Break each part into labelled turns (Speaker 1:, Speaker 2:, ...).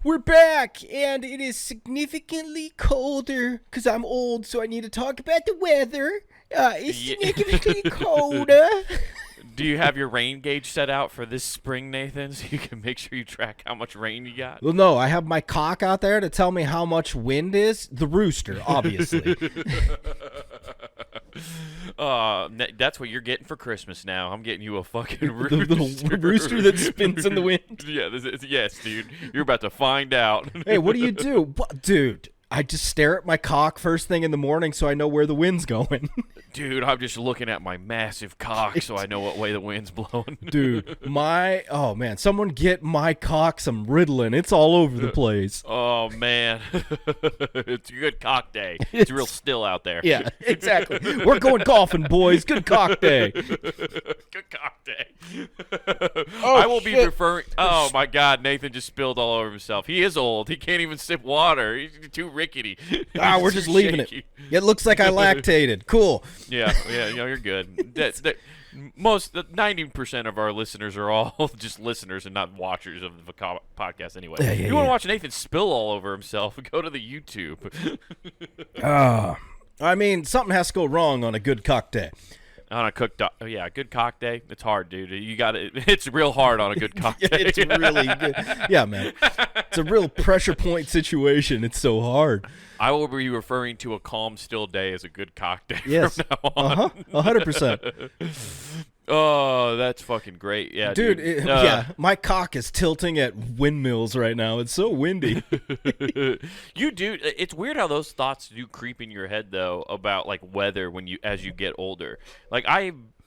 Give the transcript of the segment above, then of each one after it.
Speaker 1: We're back, and it is significantly colder because I'm old, so I need to talk about the weather. It's significantly colder.
Speaker 2: Do you have your rain gauge set out for this spring, Nathan, so you can make sure you track how much rain you got?
Speaker 1: Well, no, I have my cock out there to tell me how much wind is. The rooster, obviously.
Speaker 2: That's what you're getting for Christmas now. I'm getting you a fucking rooster.
Speaker 1: The little rooster that spins in the wind.
Speaker 2: Yeah, yes, dude. You're about to find out.
Speaker 1: Hey, what do you do? Dude, I just stare at my cock first thing in the morning so I know where the wind's going.
Speaker 2: Dude, I'm just looking at my massive cock so I know what way the wind's blowing.
Speaker 1: Dude, oh man, someone get my cock some Ritalin. It's all over the place.
Speaker 2: Oh man. It's a good cock day. It's real still out there.
Speaker 1: Yeah, exactly. We're going golfing, boys. Good cock day.
Speaker 2: Good cock day. I will be referring. Oh my God, Nathan just spilled all over himself. He is old. He can't even sip water. He's too rickety.
Speaker 1: We're just leaving it. It looks like I lactated. Cool.
Speaker 2: Yeah, you're good. 90% of our listeners are all just listeners and not watchers of the podcast anyway. If you want to watch Nathan spill all over himself, go to the YouTube.
Speaker 1: I mean, something has to go wrong on a good cock day.
Speaker 2: On a good cock day. It's hard, dude. You got it. It's real hard on a good cock day.
Speaker 1: It's really good. Yeah, man. It's a real pressure point situation. It's so hard.
Speaker 2: I will be referring to a calm, still day as a good cock day
Speaker 1: from
Speaker 2: now on.
Speaker 1: 100%.
Speaker 2: Oh, that's fucking great. Yeah,
Speaker 1: dude. My cock is tilting at windmills right now. It's so windy.
Speaker 2: It's weird how those thoughts do creep in your head though about like weather as you get older. Like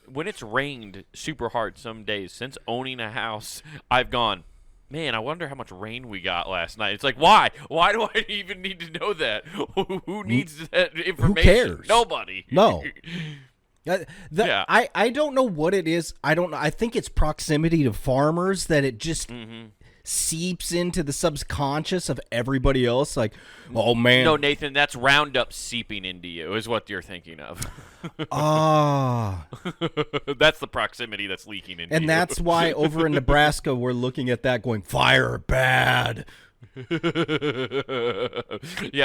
Speaker 2: when it's rained super hard some days since owning a house, I've gone, man, I wonder how much rain we got last night. It's like, why? Why do I even need to know that? Who needs that information?
Speaker 1: Who cares?
Speaker 2: Nobody.
Speaker 1: No. I don't know what it is. I don't know. I think it's proximity to farmers that it just seeps into the subconscious of everybody else. Like, oh man.
Speaker 2: No, Nathan, that's Roundup seeping into you is what you're thinking of. That's the proximity that's leaking into you.
Speaker 1: And that's why over in Nebraska we're looking at that going, fire bad.
Speaker 2: Yeah,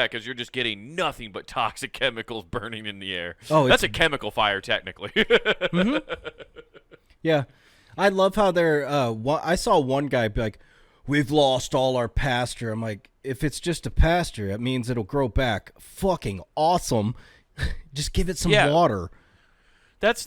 Speaker 2: because you're just getting nothing but toxic chemicals burning in the air.
Speaker 1: Oh,
Speaker 2: that's a chemical fire, technically.
Speaker 1: Yeah, I love how they're. I saw one guy be like, "We've lost all our pasture." I'm like, if it's just a pasture, it means it'll grow back. Fucking awesome. Just give it some water.
Speaker 2: That's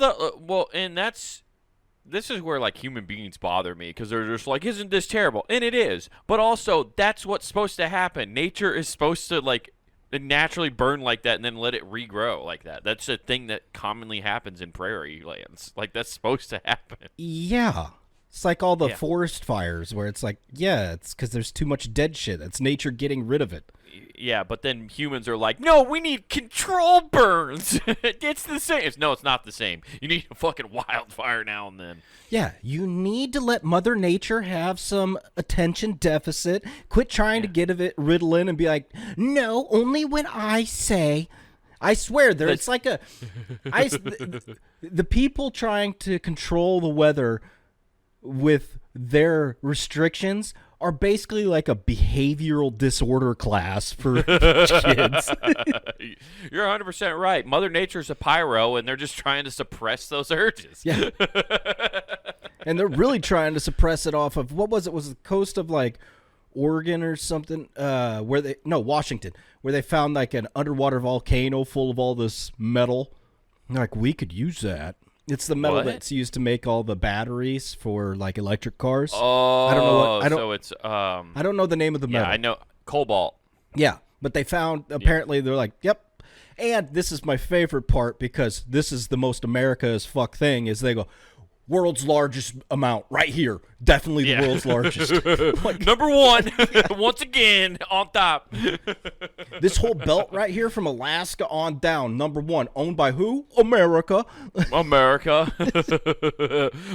Speaker 2: This is where, like, human beings bother me because they're just like, isn't this terrible? And it is. But also, that's what's supposed to happen. Nature is supposed to, like, naturally burn like that and then let it regrow like that. That's a thing that commonly happens in prairie lands. Like, that's supposed to happen.
Speaker 1: Yeah. It's like all the forest fires where it's like, it's because there's too much dead shit. It's nature getting rid of it.
Speaker 2: Yeah, but then humans are like, no, we need control burns. It's the same. No, it's not the same. You need a fucking wildfire now and then.
Speaker 1: Yeah, you need to let Mother Nature have some attention deficit. Quit trying to get it Ritalin and be like, no, only when I say. I swear, it's like the people trying to control the weather with their restrictions are basically like a behavioral disorder class for kids.
Speaker 2: You're 100% right. Mother Nature's a pyro, and they're just trying to suppress those urges.
Speaker 1: Yeah. And they're really trying to suppress it off of, what was it? Was the coast of, like, Oregon or something? Washington, where they found, like, an underwater volcano full of all this metal. And they're like, we could use that. It's the metal that's used to make all the batteries for, like, electric cars.
Speaker 2: Oh, I
Speaker 1: don't know the name of the metal.
Speaker 2: Yeah, I know. Cobalt.
Speaker 1: Yeah, but they found, apparently, they're like, yep. And this is my favorite part because this is the most America as fuck thing, is they go, world's largest amount right here. Definitely the world's largest.
Speaker 2: Like, number one, once again, on top.
Speaker 1: This whole belt right here from Alaska on down, number one, owned by who? America.
Speaker 2: America.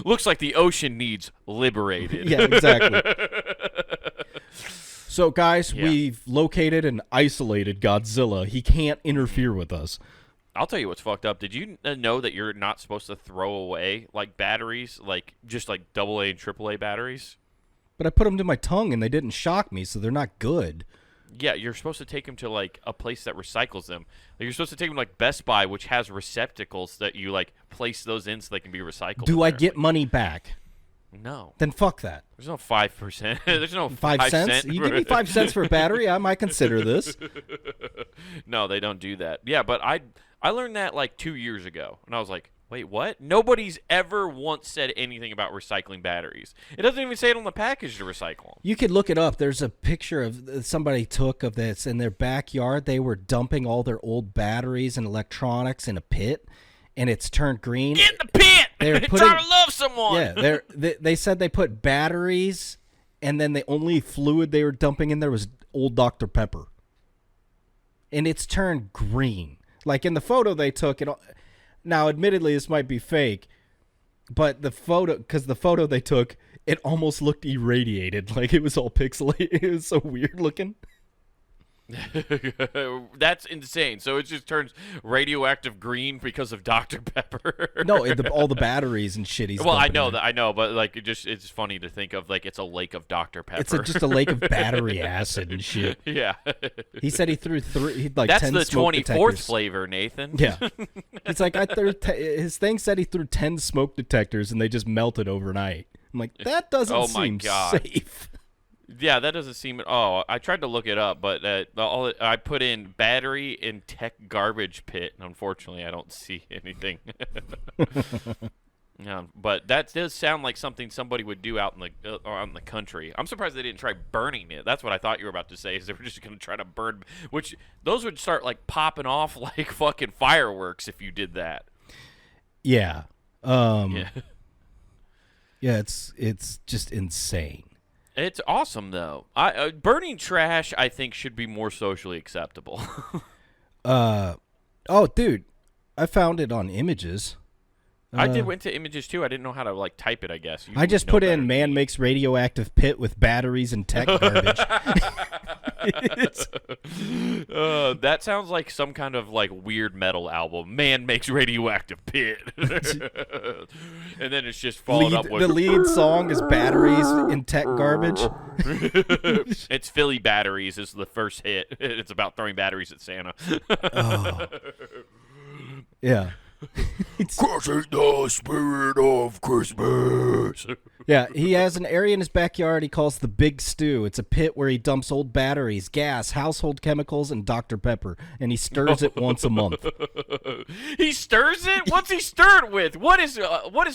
Speaker 2: Looks like the ocean needs liberated.
Speaker 1: Yeah, exactly. So, guys, we've located and isolated Godzilla. He can't interfere with us.
Speaker 2: I'll tell you what's fucked up. Did you know that you're not supposed to throw away, like, batteries, like, just, like, AA and AAA batteries?
Speaker 1: But I put them to my tongue, and they didn't shock me, so they're not good.
Speaker 2: Yeah, you're supposed to take them to like a place that recycles them. Like, you're supposed to take them like Best Buy, which has receptacles that you like place those in so they can be recycled.
Speaker 1: Do I get money back?
Speaker 2: No.
Speaker 1: Then fuck that.
Speaker 2: There's no 5%. There's no
Speaker 1: 5 cents. You give me 5 cents for a battery, I might consider this.
Speaker 2: No, they don't do that. Yeah, but I learned that like 2 years ago, and I was like, wait, what? Nobody's ever once said anything about recycling batteries. It doesn't even say it on the package to recycle them.
Speaker 1: You could look it up. There's a picture of somebody took of this in their backyard. They were dumping all their old batteries and electronics in a pit, and it's turned green.
Speaker 2: Get in the pit!
Speaker 1: They're
Speaker 2: trying to love someone!
Speaker 1: Yeah, they said they put batteries, and then the only fluid they were dumping in there was old Dr. Pepper. And it's turned green. Like in the photo they took, now admittedly this might be fake, but the photo they took, it almost looked irradiated. Like it was all pixelated. It was so weird looking.
Speaker 2: That's insane. So it just turns radioactive green because of Dr. Pepper.
Speaker 1: No, all the batteries and shit.
Speaker 2: Well, I know, but like it's funny to think of like it's a lake of Dr. Pepper.
Speaker 1: It's just a lake of battery acid and shit.
Speaker 2: Yeah.
Speaker 1: He said he threw like
Speaker 2: That's
Speaker 1: 10
Speaker 2: the
Speaker 1: smoke
Speaker 2: 24th
Speaker 1: detectors.
Speaker 2: flavor, Nathan.
Speaker 1: Yeah. It's like his thing said he threw 10 smoke detectors and they just melted overnight. I'm like, that doesn't seem safe.
Speaker 2: Yeah, that doesn't seem. Oh, I tried to look it up, but I put in battery in tech garbage pit, and unfortunately, I don't see anything. Yeah, but that does sound like something somebody would do out in the country. I'm surprised they didn't try burning it. That's what I thought you were about to say. Is they were just going to try to burn, which those would start like popping off like fucking fireworks if you did that.
Speaker 1: Yeah.
Speaker 2: Yeah.
Speaker 1: Yeah, it's just insane.
Speaker 2: It's awesome though. Burning trash, I think, should be more socially acceptable.
Speaker 1: Oh, dude, I found it on Images.
Speaker 2: I went to Images too. I didn't know how to like type it. I guess
Speaker 1: I just put in "man makes radioactive pit with batteries and tech garbage."
Speaker 2: That sounds like some kind of like weird metal album. Man makes radioactive pit, and then it's just followed up with
Speaker 1: the lead song is batteries and tech garbage.
Speaker 2: It's Philly Batteries is the first hit. It's about throwing batteries at Santa.
Speaker 1: Oh. Yeah.
Speaker 2: Crushing the spirit of Christmas.
Speaker 1: Yeah, he has an area in his backyard he calls the Big Stew. It's a pit where he dumps old batteries, gas, household chemicals, and Dr. Pepper, and he stirs it once a month.
Speaker 2: He stirs it? What's he stirred with? What is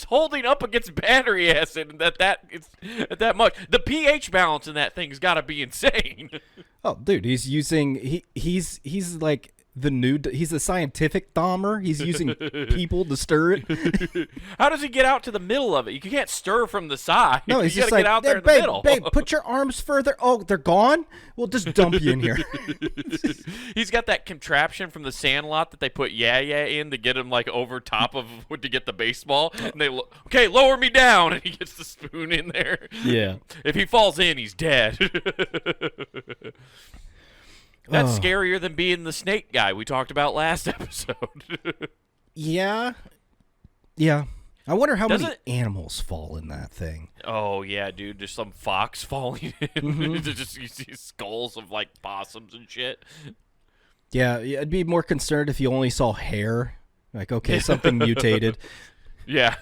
Speaker 2: holding up against battery acid that much? The pH balance in that thing's got to be insane.
Speaker 1: Oh, dude, he's using he's like he's a scientific Dahmer. He's using people to stir it.
Speaker 2: How does he get out to the middle of it? You can't stir from the side.
Speaker 1: No, he's
Speaker 2: you
Speaker 1: just
Speaker 2: gotta
Speaker 1: like,
Speaker 2: get out there in
Speaker 1: babe,
Speaker 2: the middle.
Speaker 1: Babe, put your arms further. Oh, they're gone? We'll just dump you in here.
Speaker 2: He's got that contraption from the Sandlot that they put Yeah in to get him like over top of to get the baseball. And they okay, lower me down, and he gets the spoon in there.
Speaker 1: Yeah.
Speaker 2: If he falls in, he's dead. That's scarier than being the snake guy we talked about last episode.
Speaker 1: Yeah. I wonder how many animals fall in that thing.
Speaker 2: Oh, yeah, dude. There's some fox falling in.
Speaker 1: Mm-hmm.
Speaker 2: Just you see skulls of, like, possums and shit.
Speaker 1: Yeah, I'd be more concerned if you only saw hair. Like, okay, something mutated.
Speaker 2: Yeah.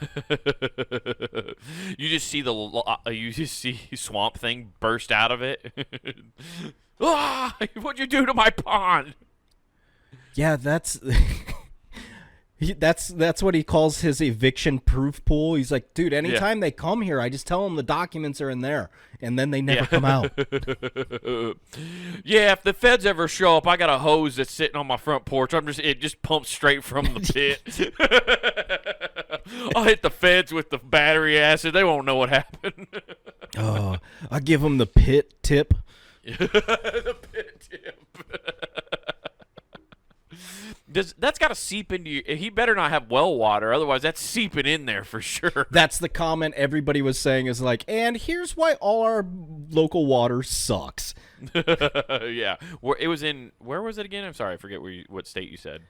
Speaker 2: You just see Swamp Thing burst out of it. Ah! What'd you do to my pond?
Speaker 1: Yeah, that's what he calls his eviction proof pool. He's like, dude, anytime they come here, I just tell them the documents are in there, and then they never come out.
Speaker 2: Yeah, if the feds ever show up, I got a hose that's sitting on my front porch. It just pumps straight from the pit. I'll hit the feds with the battery acid. They won't know what happened.
Speaker 1: Oh, I give them the pit tip.
Speaker 2: The pit tip. That's got to seep into you. He better not have well water, otherwise that's seeping in there for sure.
Speaker 1: That's the comment everybody was saying is like, and here's why all our local water sucks.
Speaker 2: Yeah. It was in, where was it again? I'm sorry, I forget what state you said.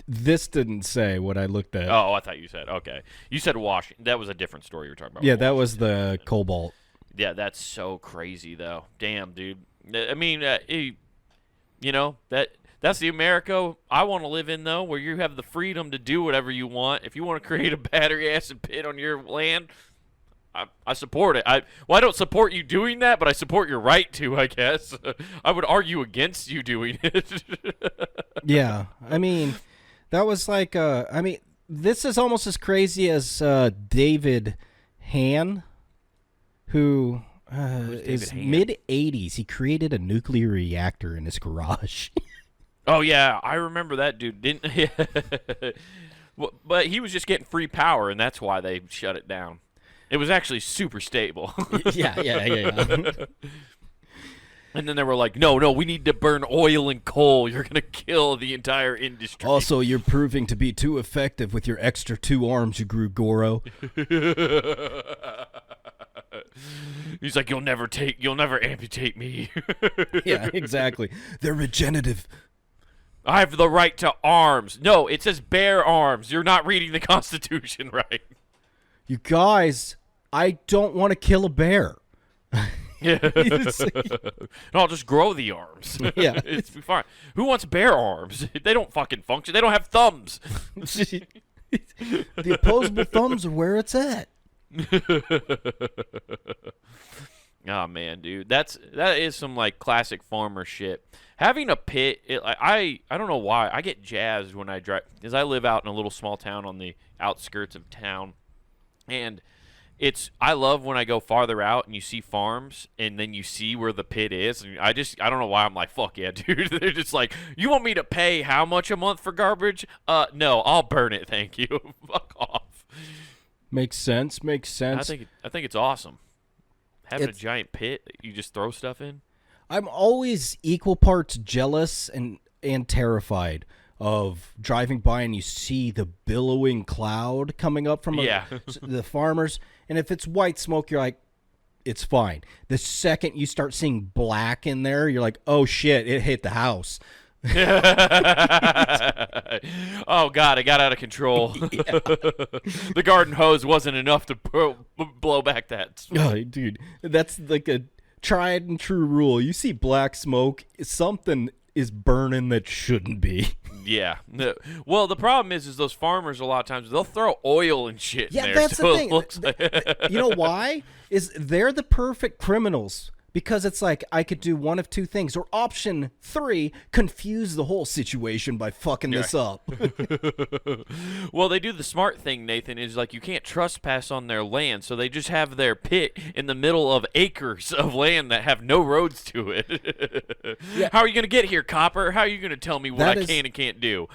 Speaker 1: This didn't say what I looked at.
Speaker 2: Oh, I thought you said, okay. You said Washington. That was a different story you were talking about.
Speaker 1: Yeah, that was the cobalt.
Speaker 2: Yeah, that's so crazy though. Damn, dude. I mean, you know that's the America I want to live in, though, where you have the freedom to do whatever you want. If you want to create a battery acid pit on your land, I support it. I don't support you doing that, but I support your right to, I guess. I would argue against you doing it.
Speaker 1: Yeah, I mean, that was like, I mean, this is almost as crazy as David Han, who is mid 80s. He created a nuclear reactor in his garage.
Speaker 2: Oh yeah, I remember that dude. Didn't? But he was just getting free power, and that's why they shut it down. It was actually super stable.
Speaker 1: Yeah.
Speaker 2: And then they were like, no, we need to burn oil and coal. You're going to kill the entire industry.
Speaker 1: Also, you're proving to be too effective with your extra 2 arms you grew, Goro.
Speaker 2: He's like, you'll never amputate me.
Speaker 1: Yeah, exactly. They're regenerative.
Speaker 2: I have the right to arms. No, it says bear arms. You're not reading the Constitution right.
Speaker 1: You guys, I don't want to kill a bear.
Speaker 2: Yeah. I'll just grow the arms.
Speaker 1: Yeah.
Speaker 2: It's fine. Who wants bear arms? They don't fucking function. They don't have thumbs.
Speaker 1: The opposable thumbs are where it's at.
Speaker 2: Oh man, dude, that is some like classic farmer shit. Having a pit, I don't know why I get jazzed when I drive, because I live out in a little small town on the outskirts of town, and I love when I go farther out and you see farms and then you see where the pit is, and I don't know why I'm like, fuck yeah, dude. They're just like, you want me to pay how much a month for garbage? No, I'll burn it, thank you. Fuck off.
Speaker 1: Makes sense.
Speaker 2: I think it's awesome. Having a giant pit that you just throw stuff in.
Speaker 1: I'm always equal parts jealous and terrified of driving by and you see the billowing cloud coming up from the farmers. And if it's white smoke, you're like, it's fine. The second you start seeing black in there, you're like, oh shit, it hit the house.
Speaker 2: Oh god, it got out of control. The garden hose wasn't enough to blow back that smoke.
Speaker 1: Oh, dude, that's like a tried and true rule. You see black smoke, something is burning that shouldn't be.
Speaker 2: Yeah. Well, the problem is those farmers a lot of times they'll throw oil and shit in there.
Speaker 1: Yeah, that's
Speaker 2: so
Speaker 1: the thing. You know why? Is they're the perfect criminals. Because it's like, I could do one of two things. Or option 3, confuse the whole situation by fucking this up.
Speaker 2: Well, they do the smart thing, Nathan, is like you can't trespass on their land. So they just have their pit in the middle of acres of land that have no roads to it. Yeah. How are you going to get here, copper? How are you going to tell me what I can and can't do?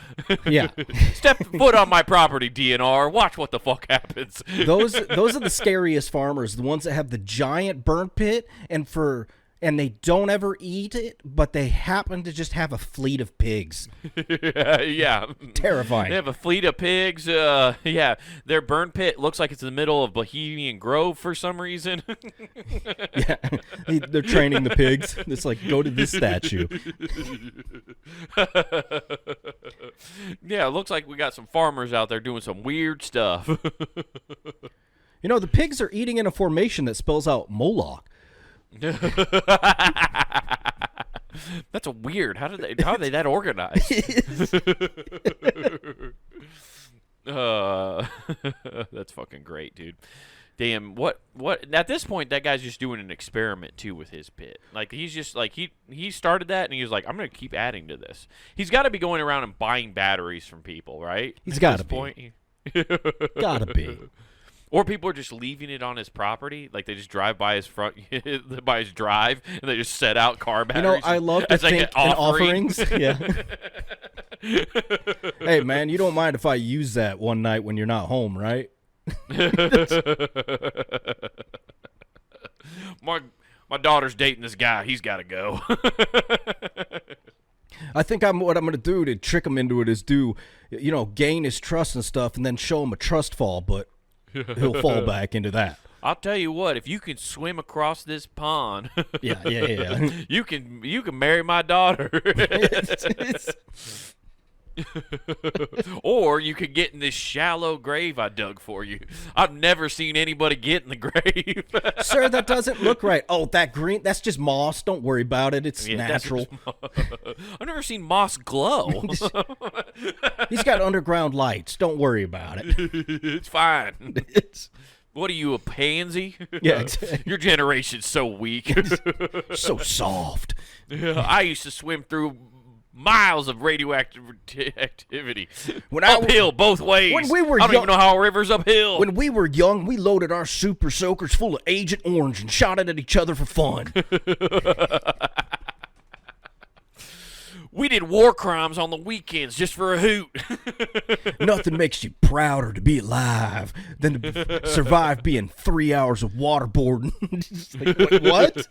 Speaker 1: Yeah.
Speaker 2: Step foot on my property, DNR. Watch what the fuck happens.
Speaker 1: Those are the scariest farmers, the ones that have the giant burn pit and they don't ever eat it, but they happen to just have a fleet of pigs.
Speaker 2: Yeah.
Speaker 1: Terrifying.
Speaker 2: They have a fleet of pigs. Yeah. Their burn pit looks like it's in the middle of Bohemian Grove for some reason.
Speaker 1: Yeah. They're training the pigs. It's like, go to this statue.
Speaker 2: Yeah, it looks like we got some farmers out there doing some weird stuff.
Speaker 1: You know, the pigs are eating in a formation that spells out Moloch.
Speaker 2: That's a weird. How are they that organized? That's fucking great, dude. Damn, what at this point that guy's just doing an experiment too with his pit. Like he's just like he started that and he was like, I'm gonna keep adding to this. He's gotta be going around and buying batteries from people, right?
Speaker 1: He's gotta be. Gotta be.
Speaker 2: Or people are just leaving it on his property, like they just drive by his by his drive, and they just set out car batteries.
Speaker 1: You know, I love to think in offerings. Yeah. Hey, man, you don't mind if I use that one night when you're not home, right?
Speaker 2: My daughter's dating this guy. He's got to go.
Speaker 1: I think what I'm going to do to trick him into it is gain his trust and stuff, and then show him a trust fall, but he'll fall back into that.
Speaker 2: I'll tell you what, if you can swim across this pond,
Speaker 1: yeah.
Speaker 2: you can marry my daughter. Or you could get in this shallow grave I dug for you. I've never seen anybody get in the grave.
Speaker 1: Sir, that doesn't look right. Oh, that green, that's just moss. Don't worry about it. It's
Speaker 2: Yeah, that's
Speaker 1: natural.
Speaker 2: I've never seen moss glow.
Speaker 1: He's got underground lights. Don't worry about it.
Speaker 2: It's fine.
Speaker 1: It's
Speaker 2: What are you, a pansy?
Speaker 1: Yeah, exactly.
Speaker 2: Your generation's so weak.
Speaker 1: so soft.
Speaker 2: I used to swim through miles of radioactive activity.
Speaker 1: When I-
Speaker 2: uphill both ways.
Speaker 1: when we were
Speaker 2: I don't
Speaker 1: young-
Speaker 2: even know how a river's uphill.
Speaker 1: When we were young, we loaded our super soakers full of Agent Orange and shot it at each other for fun.
Speaker 2: We did war crimes on the weekends just for a hoot.
Speaker 1: Nothing makes you prouder to be alive than to survive being 3 hours of waterboarding. Just like, what?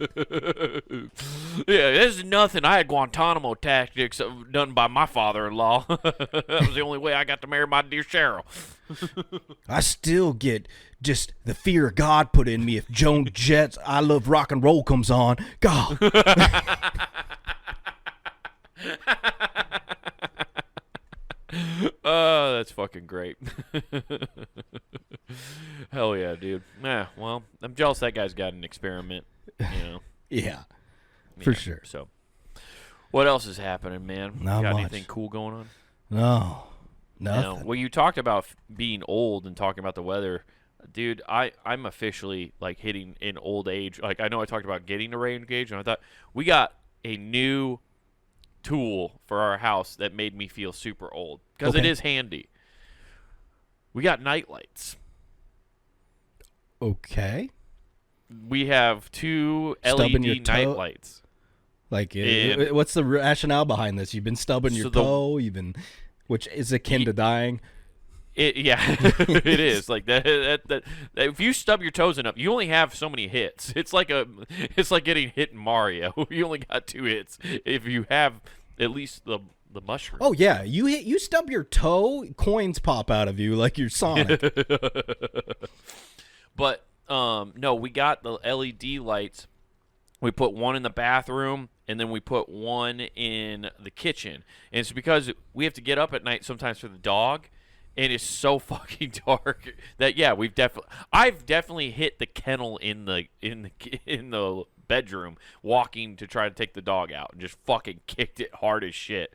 Speaker 2: Yeah, this is nothing. I had Guantanamo tactics done by my father-in-law. That was the only way I got to marry my dear Cheryl.
Speaker 1: I still get just the fear of God put in me if Joan Jett's I Love Rock and Roll comes on. God.
Speaker 2: Oh, that's fucking great. Hell yeah, dude. Yeah, well, I'm jealous that guy's got an experiment, you know.
Speaker 1: Yeah, for
Speaker 2: Yeah,
Speaker 1: sure.
Speaker 2: So, what else is happening, man?
Speaker 1: Not
Speaker 2: got
Speaker 1: much.
Speaker 2: anything cool going on?
Speaker 1: No,
Speaker 2: No.
Speaker 1: nothing.
Speaker 2: Well, you talked about being old and talking about the weather. Dude, I'm officially, like, hitting in old age. Like, I know I talked about getting a rain gauge, and I thought we got a new tool for our house that made me feel super old because it
Speaker 1: Okay.
Speaker 2: is handy. We got night lights.
Speaker 1: Okay.
Speaker 2: We have two
Speaker 1: Stubbing your
Speaker 2: LED night
Speaker 1: toe?
Speaker 2: lights.
Speaker 1: Like,
Speaker 2: And-
Speaker 1: what's the rationale behind this? You've been stubbing your
Speaker 2: So the-
Speaker 1: toe, which is akin to dying.
Speaker 2: Yeah, it is like that. If you stub your toes enough, you only have so many hits. It's like getting hit in Mario. You only got 2 hits. If you have at least the mushroom.
Speaker 1: Oh yeah, you stub your toe, coins pop out of you like you're Sonic.
Speaker 2: But no, we got the LED lights. We put one in the bathroom, and then we put one in the kitchen. And it's because we have to get up at night sometimes for the dog, and it's so fucking dark that I've definitely hit the kennel in the bedroom walking to try to take the dog out and just fucking kicked it hard as shit.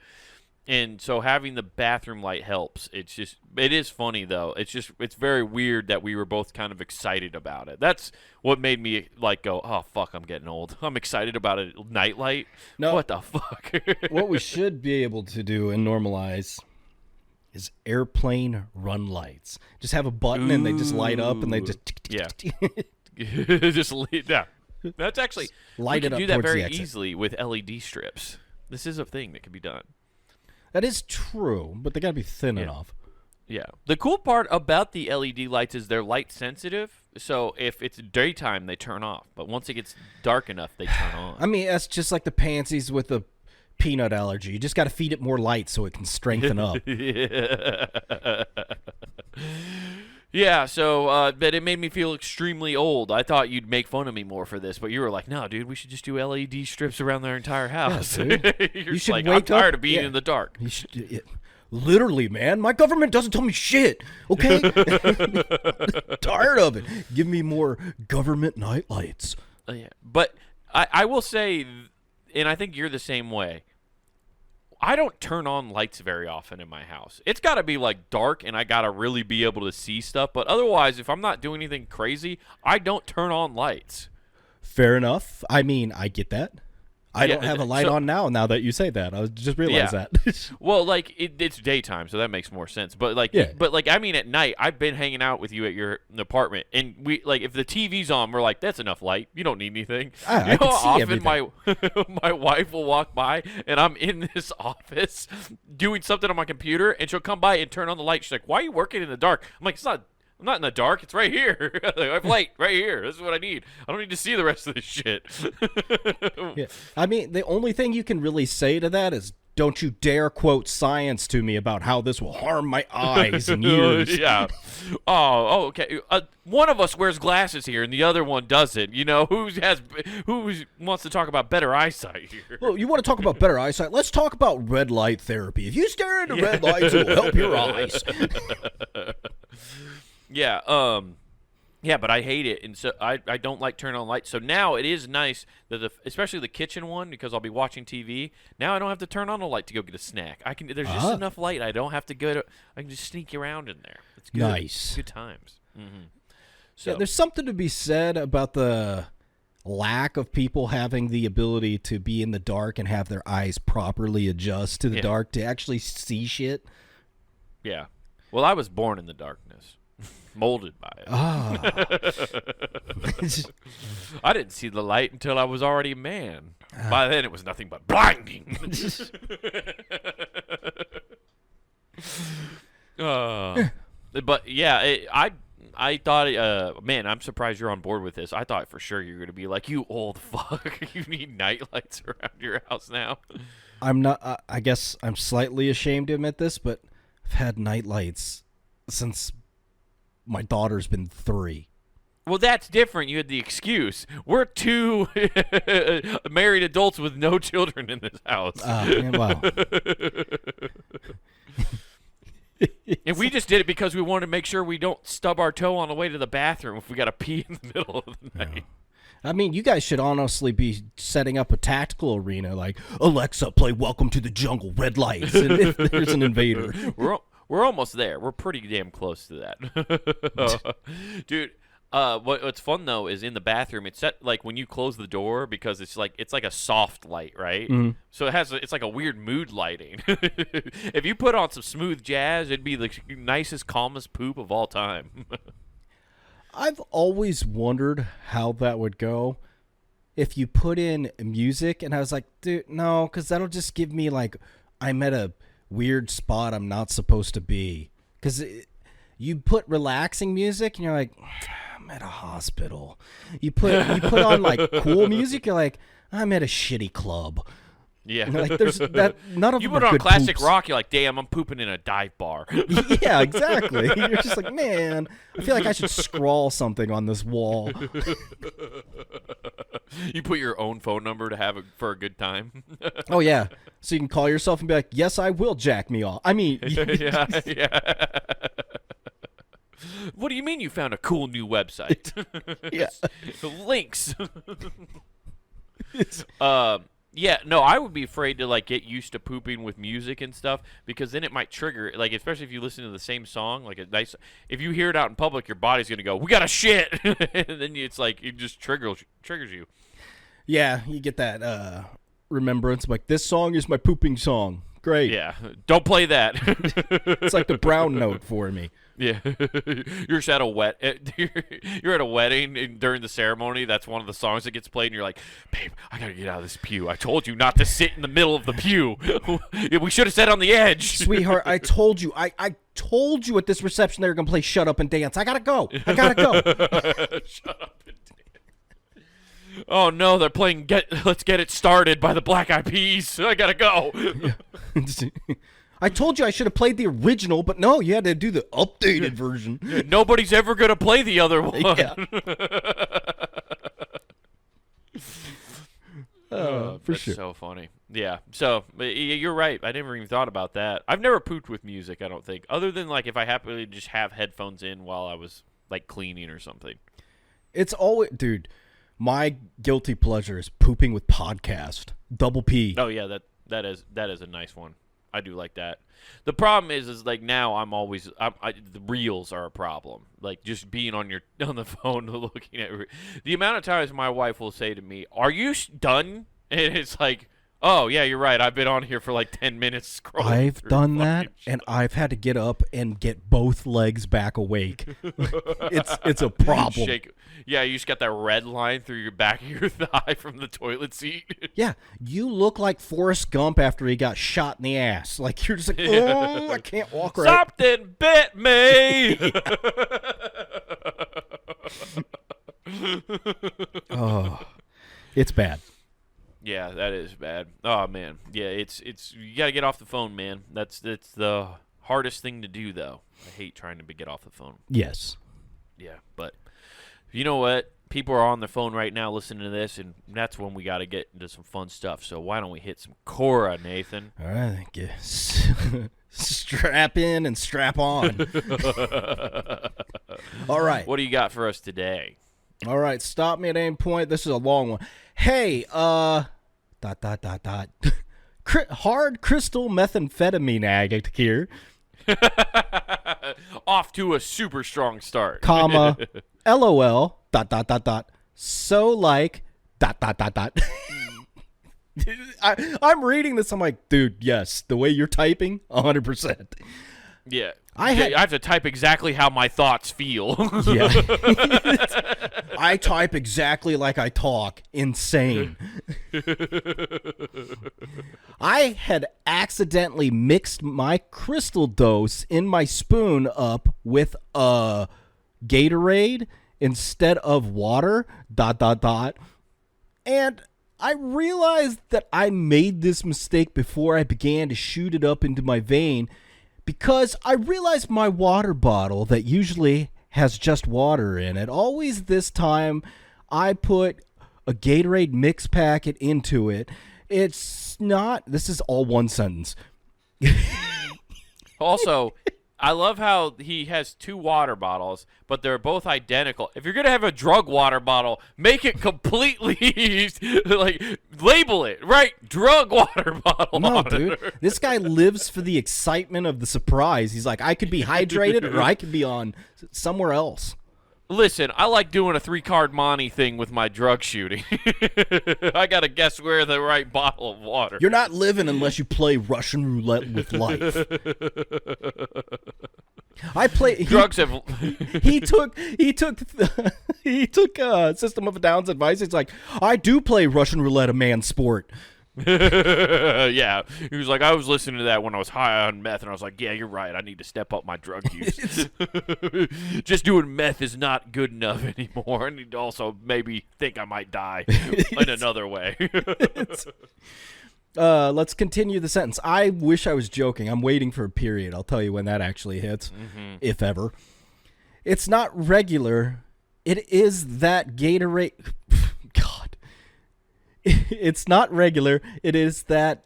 Speaker 2: And so having the bathroom light helps. It is funny though. It's very weird that we were both kind of excited about it. That's what made me like go, oh fuck, I'm getting old. I'm excited about a nightlight.
Speaker 1: No.
Speaker 2: What the fuck?
Speaker 1: What we should be able to do and normalize is airplane run lights. Just have a button and they just light up and they just
Speaker 2: Yeah. Yeah. That's actually
Speaker 1: light
Speaker 2: we
Speaker 1: it
Speaker 2: can
Speaker 1: up
Speaker 2: do that
Speaker 1: towards the
Speaker 2: very
Speaker 1: exit.
Speaker 2: easily with LED strips. This is a thing that can be done.
Speaker 1: That is true, but they gotta be thin
Speaker 2: Yeah.
Speaker 1: enough.
Speaker 2: Yeah. The cool part about the LED lights is they're light sensitive. So if it's daytime, they turn off. But once it gets dark enough, they turn on.
Speaker 1: I mean, that's just like the pansies with the peanut allergy. You just got to feed it more light so it can strengthen up.
Speaker 2: Yeah, so but it made me feel extremely old. I thought you'd make fun of me more for this, but you were like, "No, dude, we should just do LED strips around their entire house."
Speaker 1: dude.
Speaker 2: You're
Speaker 1: You
Speaker 2: just
Speaker 1: should
Speaker 2: like, I'm
Speaker 1: wake up-
Speaker 2: tired of being
Speaker 1: yeah.
Speaker 2: in the dark.
Speaker 1: You should, literally, man, my government doesn't tell me shit. Okay, tired of it. Give me more government night lights.
Speaker 2: Yeah. But I will say, and I think you're the same way, I don't turn on lights very often in my house. It's got to be like dark and I got to really be able to see stuff. But otherwise, if I'm not doing anything crazy, I don't turn on lights.
Speaker 1: Fair enough. I mean, I get that. I
Speaker 2: Yeah,
Speaker 1: don't have a light
Speaker 2: so-
Speaker 1: on now that you say that. I just realized
Speaker 2: Yeah.
Speaker 1: that.
Speaker 2: Well, like it's daytime, so that makes more sense. But like,
Speaker 1: Yeah.
Speaker 2: I mean, at night, I've been hanging out with you at your apartment, and we like if the TV's on, we're like, that's enough light. You don't need anything.
Speaker 1: I
Speaker 2: You know
Speaker 1: can
Speaker 2: how
Speaker 1: see
Speaker 2: often my wife will walk by, and I'm in this office doing something on my computer, and she'll come by and turn on the light. She's like, "Why are you working in the dark?" I'm like, I'm not in the dark. It's right here. I have light right here. This is what I need. I don't need to see the rest of this shit.
Speaker 1: Yeah. I mean, the only thing you can really say to that is don't you dare quote science to me about how this will harm my eyes and ears.
Speaker 2: Yeah. Oh, okay. One of us wears glasses here, and the other one doesn't. You know, who wants to talk about better eyesight here?
Speaker 1: Well, you want to talk about better eyesight? Let's talk about red light therapy. If you stare into red lights, it will help your eyes.
Speaker 2: Yeah. Yeah, but I hate it, and so I don't like turning on lights. So now it is nice that especially the kitchen one, because I'll be watching TV. Now I don't have to turn on a light to go get a snack. There's just enough light. I don't have to I can just sneak around in there. It's good.
Speaker 1: Nice.
Speaker 2: Good times. Mm-hmm. So
Speaker 1: Yeah, there's something to be said about the lack of people having the ability to be in the dark and have their eyes properly adjust to the dark to actually see shit.
Speaker 2: Yeah. Well, I was born in the darkness. Molded by it. I didn't see the light until I was already a man. By then, it was nothing but blinding. But yeah, I thought, man, I'm surprised you're on board with this. I thought for sure you're gonna be like, you old fuck, you need night lights around your house now.
Speaker 1: I'm not. I guess I'm slightly ashamed to admit this, but I've had night lights since my daughter's been 3.
Speaker 2: Well, that's different. You had the excuse. We're 2 married adults with no children in this house.
Speaker 1: Wow.
Speaker 2: And we just did it because we wanted to make sure we don't stub our toe on the way to the bathroom if we got to pee in the middle of the night.
Speaker 1: I mean, you guys should honestly be setting up a tactical arena like, Alexa, play Welcome to the Jungle, red lights, and if there's an invader.
Speaker 2: We're almost there. We're pretty damn close to that. Dude, what's fun, though, is in the bathroom, it's set, like, when you close the door, because it's like a soft light, right? Mm-hmm. So it's like a weird mood lighting. If you put on some smooth jazz, it'd be the nicest, calmest poop of all time.
Speaker 1: I've always wondered how that would go if you put in music, and I was like, dude, no, because that'll just give me, like, I'm at a weird spot I'm not supposed to be, because you put relaxing music and you're like, I'm at a hospital. You put on like cool music, you're like, I'm at a shitty club.
Speaker 2: Yeah,
Speaker 1: like there's that. None of
Speaker 2: you
Speaker 1: them
Speaker 2: put
Speaker 1: are
Speaker 2: on
Speaker 1: good
Speaker 2: classic
Speaker 1: poops.
Speaker 2: rock, you're like, damn, I'm pooping in a dive bar.
Speaker 1: Yeah, exactly. You're just like, man, I feel like I should scrawl something on this wall.
Speaker 2: You put your own phone number to have for a good time.
Speaker 1: Oh yeah, so you can call yourself and be like, yes, I will jack me off. I mean,
Speaker 2: yeah. What do you mean you found a cool new website?
Speaker 1: Yeah,
Speaker 2: links. Yeah, no, I would be afraid to like get used to pooping with music and stuff, because then it might trigger, like, especially if you listen to the same song, like a nice, if you hear it out in public, your body's gonna go, we gotta shit, and then it's like it just triggers you.
Speaker 1: Yeah, you get that remembrance, like, this song is my pooping song. Great.
Speaker 2: Yeah, don't play that.
Speaker 1: It's like the brown note for me.
Speaker 2: Yeah, you're just at you're at a wedding, and during the ceremony, that's one of the songs that gets played, and you're like, babe, I gotta get out of this pew. I told you not to sit in the middle of the pew. We should have sat on the edge.
Speaker 1: Sweetheart, I told you. I told you at this reception they were gonna play Shut Up and Dance. I gotta go.
Speaker 2: Shut up and dance. Oh no, they're playing Let's Get It Started by the Black Eyed Peas. I gotta go.
Speaker 1: I told you I should have played the original, but no, you had to do the updated version.
Speaker 2: Nobody's ever going to play the other one.
Speaker 1: Yeah. For
Speaker 2: That's
Speaker 1: sure.
Speaker 2: so funny. Yeah. So, you're right. I never even thought about that. I've never pooped with music, I don't think, other than, like, if I happen to just have headphones in while I was, like, cleaning or something.
Speaker 1: It's always, dude, my guilty pleasure is pooping with podcast. Double P.
Speaker 2: Oh, yeah, that is a nice one. I do like that. The problem is like now the reels are a problem. Like just being on the phone looking at the amount of times my wife will say to me, "Are you done?" And it's like, "Oh yeah, you're right. I've been on here for like 10 minutes scrolling."
Speaker 1: I've done that, and I've had to get up and get both legs back awake. It's a problem.
Speaker 2: Yeah, you just got that red line through your back of your thigh from the toilet seat.
Speaker 1: Yeah, you look like Forrest Gump after he got shot in the ass. Like you're just like, oh, I can't walk right.
Speaker 2: Something bit me.
Speaker 1: Oh, it's bad.
Speaker 2: Yeah, that is bad. Oh man, yeah, it's you gotta get off the phone, man. That's the hardest thing to do, though. I hate trying to get off the phone.
Speaker 1: Yes.
Speaker 2: Yeah, but you know what? People are on their phone right now listening to this, and that's when we got to get into some fun stuff. So why don't we hit some Quora, Nathan?
Speaker 1: All right, thank you. Strap in and strap on. All right.
Speaker 2: What do you got for us today?
Speaker 1: All right, stop me at any point. This is a long one. Hey, hard crystal methamphetamine addict here,
Speaker 2: Off to a super strong start.
Speaker 1: comma, LOL, so like, I'm reading this, I'm like, dude, yes, the way you're typing, 100%.
Speaker 2: Yeah.
Speaker 1: I
Speaker 2: have to type exactly how my thoughts feel.
Speaker 1: Yeah. I type exactly like I talk. Insane. I had accidentally mixed my crystal dose in my spoon up with a Gatorade instead of water, and I realized that I made this mistake before I began to shoot it up into my vein, because I realized my water bottle that usually has just water in it, always this time I put a Gatorade mix packet into it. It's not, this is all one sentence.
Speaker 2: Also, I love how he has two water bottles, but they're both identical. If you're going to have a drug water bottle, make it completely, like, label it, right? Drug water bottle.
Speaker 1: No, dude. This guy lives for the excitement of the surprise. He's like, I could be hydrated or I could be on somewhere else.
Speaker 2: Listen, I like doing a 3-card Monty thing with my drug shooting. I got to guess where the right bottle of water.
Speaker 1: You're not living unless you play Russian roulette with life. I play
Speaker 2: drugs have.
Speaker 1: He took System of a Down's advice. He's like, I do play Russian roulette, a man's sport.
Speaker 2: Yeah, he was like, I was listening to that when I was high on meth, and I was like, yeah, you're right. I need to step up my drug use. Just doing meth is not good enough anymore. I need to also maybe think I might die in another way.
Speaker 1: Let's continue the sentence. I wish I was joking. I'm waiting for a period. I'll tell you when that actually hits, if ever. It's not regular. It is that Gatorade. God. It's not regular. It is that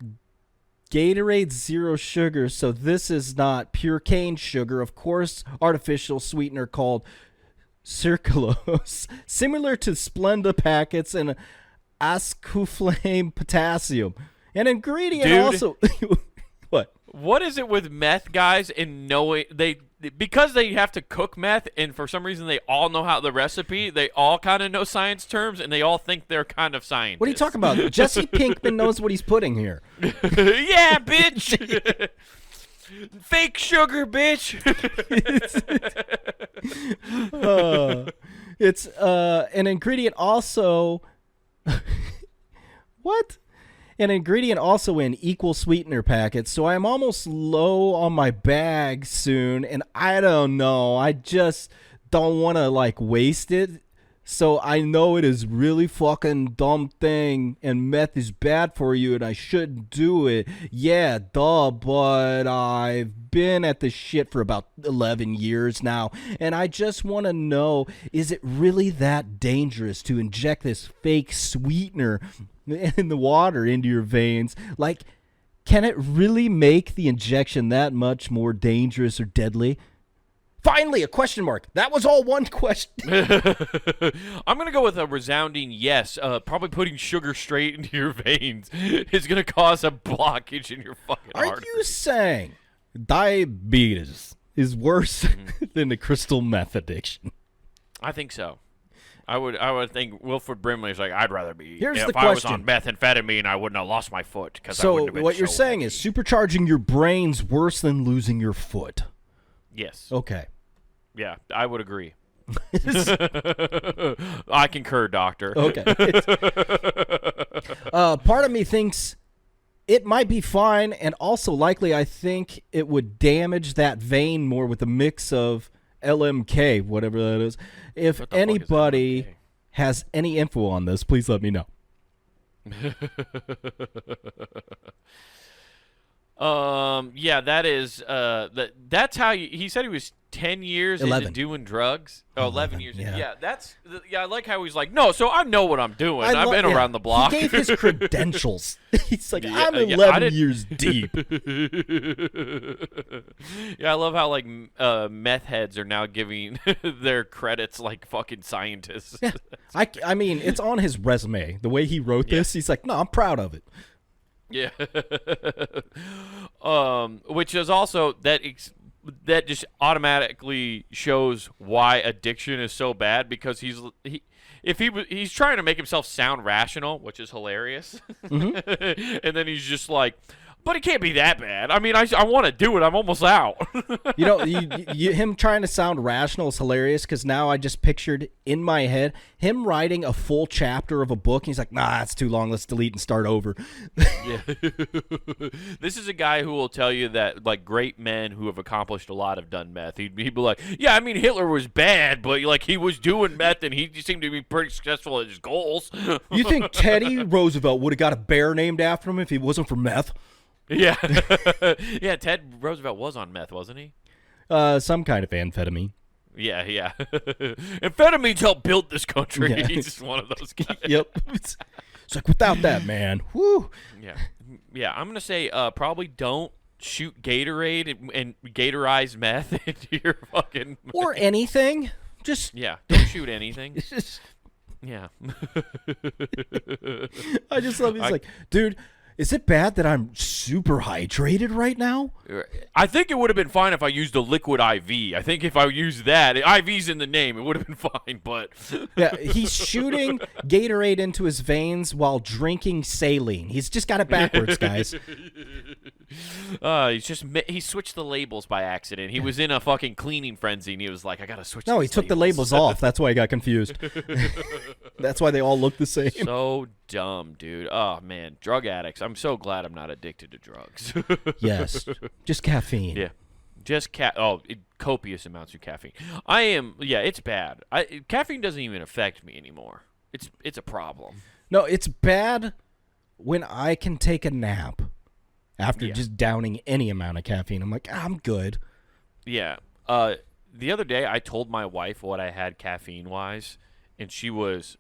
Speaker 1: Gatorade Zero Sugar. So this is not pure cane sugar. Of course, artificial sweetener called sucralose, similar to Splenda packets and ascouflame potassium. An ingredient also. What
Speaker 2: is it with meth guys and knowing because they have to cook meth, and for some reason they all know how the recipe, they all kind of know science terms, and they all think they're kind of scientists.
Speaker 1: What are you talking about? Jesse Pinkman knows what he's putting here.
Speaker 2: Yeah, bitch. Fake sugar, bitch.
Speaker 1: It's an ingredient also. What? An ingredient also in equal sweetener packets, so I'm almost low on my bag soon, and I don't know. I just don't want to, like, waste it. So I know it is really fucking dumb thing, and meth is bad for you, and I shouldn't do it. Yeah, duh, but I've been at this shit for about 11 years now, and I just want to know, is it really that dangerous to inject this fake sweetener in the water into your veins? Like, can it really make the injection that much more dangerous or deadly? Finally, a question mark. That was all one question.
Speaker 2: I'm going to go with a resounding yes. Probably putting sugar straight into your veins is going to cause a blockage in your fucking artery.
Speaker 1: Are you saying diabetes is worse than the crystal meth addiction?
Speaker 2: I think so. I would think Wilford Brimley's like, I'd rather be.
Speaker 1: Here's
Speaker 2: if
Speaker 1: the
Speaker 2: I was
Speaker 1: question.
Speaker 2: on methamphetamine, I wouldn't have lost my foot.
Speaker 1: So what you're saying is supercharging your brain's worse than losing your foot.
Speaker 2: Yes.
Speaker 1: Okay.
Speaker 2: Yeah, I would agree. I concur, doctor.
Speaker 1: Okay. Part of me thinks it might be fine, and also likely I think it would damage that vein more with a mix of LMK, whatever that is. If anybody has any info on this, please let me know.
Speaker 2: Yeah, that is that's how he said he was 10 years
Speaker 1: 11.
Speaker 2: into doing drugs. Oh, 11
Speaker 1: 11,
Speaker 2: years.
Speaker 1: yeah.
Speaker 2: Yeah, I like how he's like, "No, so I know what I'm doing. I've been around the block."
Speaker 1: He gave his credentials. He's like,
Speaker 2: Yeah,
Speaker 1: I'm
Speaker 2: yeah,
Speaker 1: 11 years deep.
Speaker 2: Yeah, I love how like meth heads are now giving their credits like fucking scientists.
Speaker 1: Yeah. I mean, it's on his resume. The way he wrote this, he's like, no, I'm proud of it.
Speaker 2: Yeah. Which is also that just automatically shows why addiction is so bad, because he's trying to make himself sound rational, which is hilarious.
Speaker 1: Mm-hmm.
Speaker 2: And then he's just like, but it can't be that bad. I mean, I want to do it. I'm almost out.
Speaker 1: You know, him trying to sound rational is hilarious, because now I just pictured in my head him writing a full chapter of a book. And he's like, nah, that's too long. Let's delete and start over.
Speaker 2: Yeah. This is a guy who will tell you that like great men who have accomplished a lot have done meth. He'd be like, yeah, I mean, Hitler was bad, but like he was doing meth and he seemed to be pretty successful at his goals.
Speaker 1: You think Teddy Roosevelt would have got a bear named after him if he wasn't for meth?
Speaker 2: Yeah. Yeah, Ted Roosevelt was on meth, wasn't he?
Speaker 1: Some kind of amphetamine.
Speaker 2: Yeah. Amphetamines helped build this country.
Speaker 1: Yeah.
Speaker 2: He's just one of those guys.
Speaker 1: Yep. It's like, without that, man, whoo.
Speaker 2: Yeah. I'm gonna say probably don't shoot Gatorade and Gatorize meth into your fucking
Speaker 1: Or anything. Just
Speaker 2: don't shoot anything. Yeah.
Speaker 1: I just love. He's like, dude, is it bad that I'm super hydrated right now?
Speaker 2: I think it would have been fine if I used a liquid IV. I think if I used that, IV's in the name, it would have been fine. But
Speaker 1: yeah, he's shooting Gatorade into his veins while drinking saline. He's just got it backwards, guys.
Speaker 2: He switched the labels by accident. He was in a fucking cleaning frenzy, and he was like, "I gotta switch."
Speaker 1: No, he took the labels off. That's why he got confused. That's why they all look the same.
Speaker 2: So dumb, dude. Oh man, drug addicts. I'm so glad I'm not addicted to drugs.
Speaker 1: Yes, just caffeine.
Speaker 2: Yeah, just copious amounts of caffeine. I am. Yeah, it's bad. Caffeine doesn't even affect me anymore. It's a problem.
Speaker 1: No, it's bad when I can take a nap after just downing any amount of caffeine. I'm like, I'm good.
Speaker 2: Yeah. The other day, I told my wife what I had caffeine-wise, and she was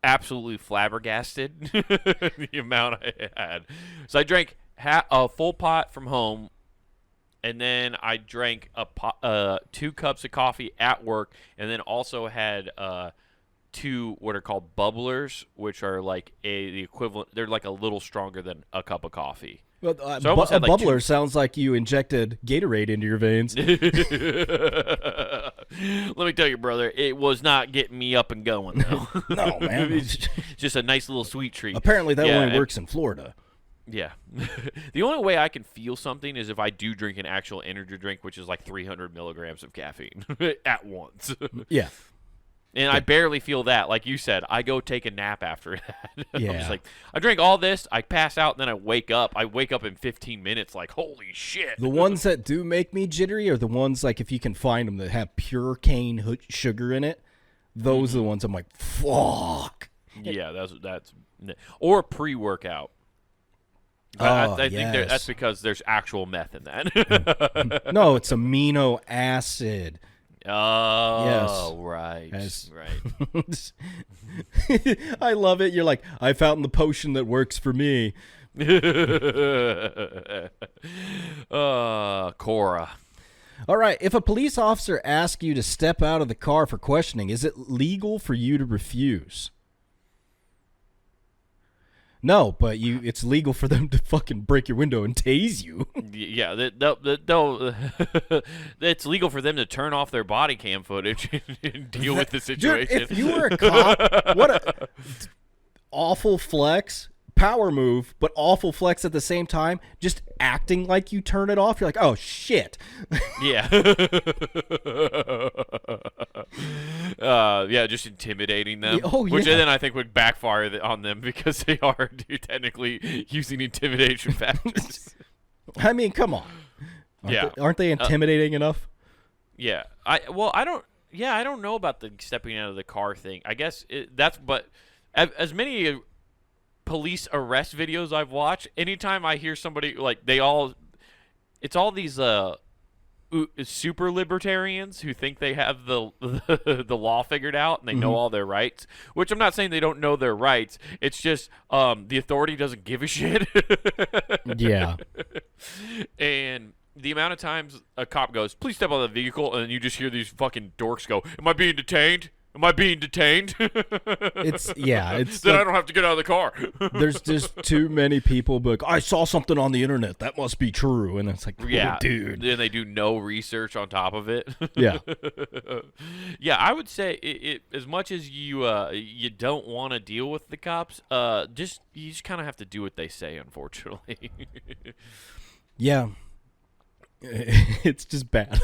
Speaker 2: absolutely flabbergasted the amount I had. So I drank a full pot from home, and then I drank 2 cups of coffee at work, and then also had 2 what are called bubblers, which are like the equivalent. They're like a little stronger than a cup of coffee.
Speaker 1: Well,
Speaker 2: So I almost
Speaker 1: a
Speaker 2: had, like,
Speaker 1: bubbler sounds like you injected Gatorade into your veins.
Speaker 2: Let me tell you, brother, it was not getting me up and going, though.
Speaker 1: No, man.
Speaker 2: It's just a nice little sweet treat.
Speaker 1: Apparently that only works in Florida.
Speaker 2: Yeah. The only way I can feel something is if I do drink an actual energy drink, which is like 300 milligrams of caffeine at once.
Speaker 1: Yeah.
Speaker 2: And I barely feel that. Like you said, I go take a nap after that.
Speaker 1: Yeah.
Speaker 2: I'm just like, I drink all this, I pass out, and then I wake up. I wake up in 15 minutes like, holy shit.
Speaker 1: The ones that do make me jittery are the ones, like, if you can find them, that have pure cane sugar in it. Those are the ones I'm like, fuck.
Speaker 2: Yeah, that's or pre-workout. I think
Speaker 1: yes.
Speaker 2: that's because there's actual meth in that.
Speaker 1: No, it's amino acid.
Speaker 2: Oh, right. Right.
Speaker 1: I love it. You're like, I found the potion that works for me.
Speaker 2: Quora.
Speaker 1: All right. If a police officer asks you to step out of the car for questioning, is it legal for you to refuse? No, but it's legal for them to fucking break your window and tase you.
Speaker 2: Yeah, it's legal for them to turn off their body cam footage and deal with the situation.
Speaker 1: Dude, if you were a cop, what a awful flex, power move, but awful flex at the same time. Just acting like you turn it off. You're like, oh shit.
Speaker 2: Yeah. Yeah, just intimidating them.
Speaker 1: Oh, yeah.
Speaker 2: Which then I think would backfire on them because they are technically using intimidation factors.
Speaker 1: I mean, come on. Aren't they intimidating enough?
Speaker 2: Yeah. I don't know about the stepping out of the car thing. I guess but as many police arrest videos I've watched, anytime I hear somebody like it's all these super libertarians who think they have the the law figured out and they know all their rights, which I'm not saying they don't know their rights. It's just the authority doesn't give a shit.
Speaker 1: Yeah.
Speaker 2: And the amount of times a cop goes, "Please step out of the vehicle," and then you just hear these fucking dorks go, "Am I being detained? Am I being detained?"
Speaker 1: It's
Speaker 2: then I don't have to get out of the car.
Speaker 1: There's just too many people be like, I saw something on the internet that must be true, and it's like,
Speaker 2: Yeah,
Speaker 1: dude.
Speaker 2: Then they do no research on top of it.
Speaker 1: Yeah.
Speaker 2: Yeah, I would say it as much as you don't want to deal with the cops, you just kind of have to do what they say, unfortunately.
Speaker 1: Yeah. It's just bad.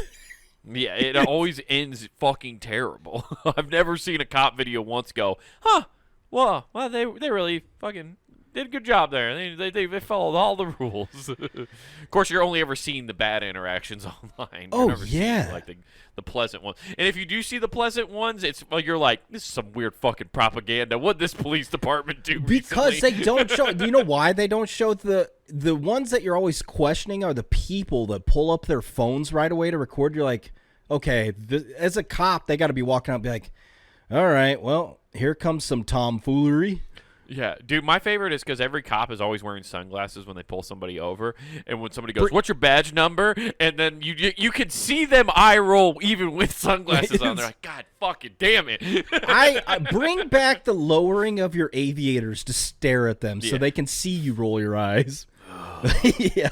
Speaker 2: Yeah, it always ends fucking terrible. I've never seen a cop video once go, "Huh, well, they really fucking did a good job there. They followed all the rules." Of course, you're only ever seeing the bad interactions online. You're never seeing, like the pleasant ones. And if you do see the pleasant ones, you're like, this is some weird fucking propaganda. What'd this police department do
Speaker 1: Because
Speaker 2: recently?
Speaker 1: they don't show. Do you know why they don't show the ones that you're always questioning are the people that pull up their phones right away to record? You're like, okay, as a cop, they got to be walking out and be like, all right, well, here comes some tomfoolery.
Speaker 2: Yeah, dude, my favorite is because every cop is always wearing sunglasses when they pull somebody over, and when somebody goes, "What's your badge number?" and then you can see them eye roll even with sunglasses on. They're like, "God fucking damn it!"
Speaker 1: I bring back the lowering of your aviators to stare at them so they can see you roll your eyes. Yeah.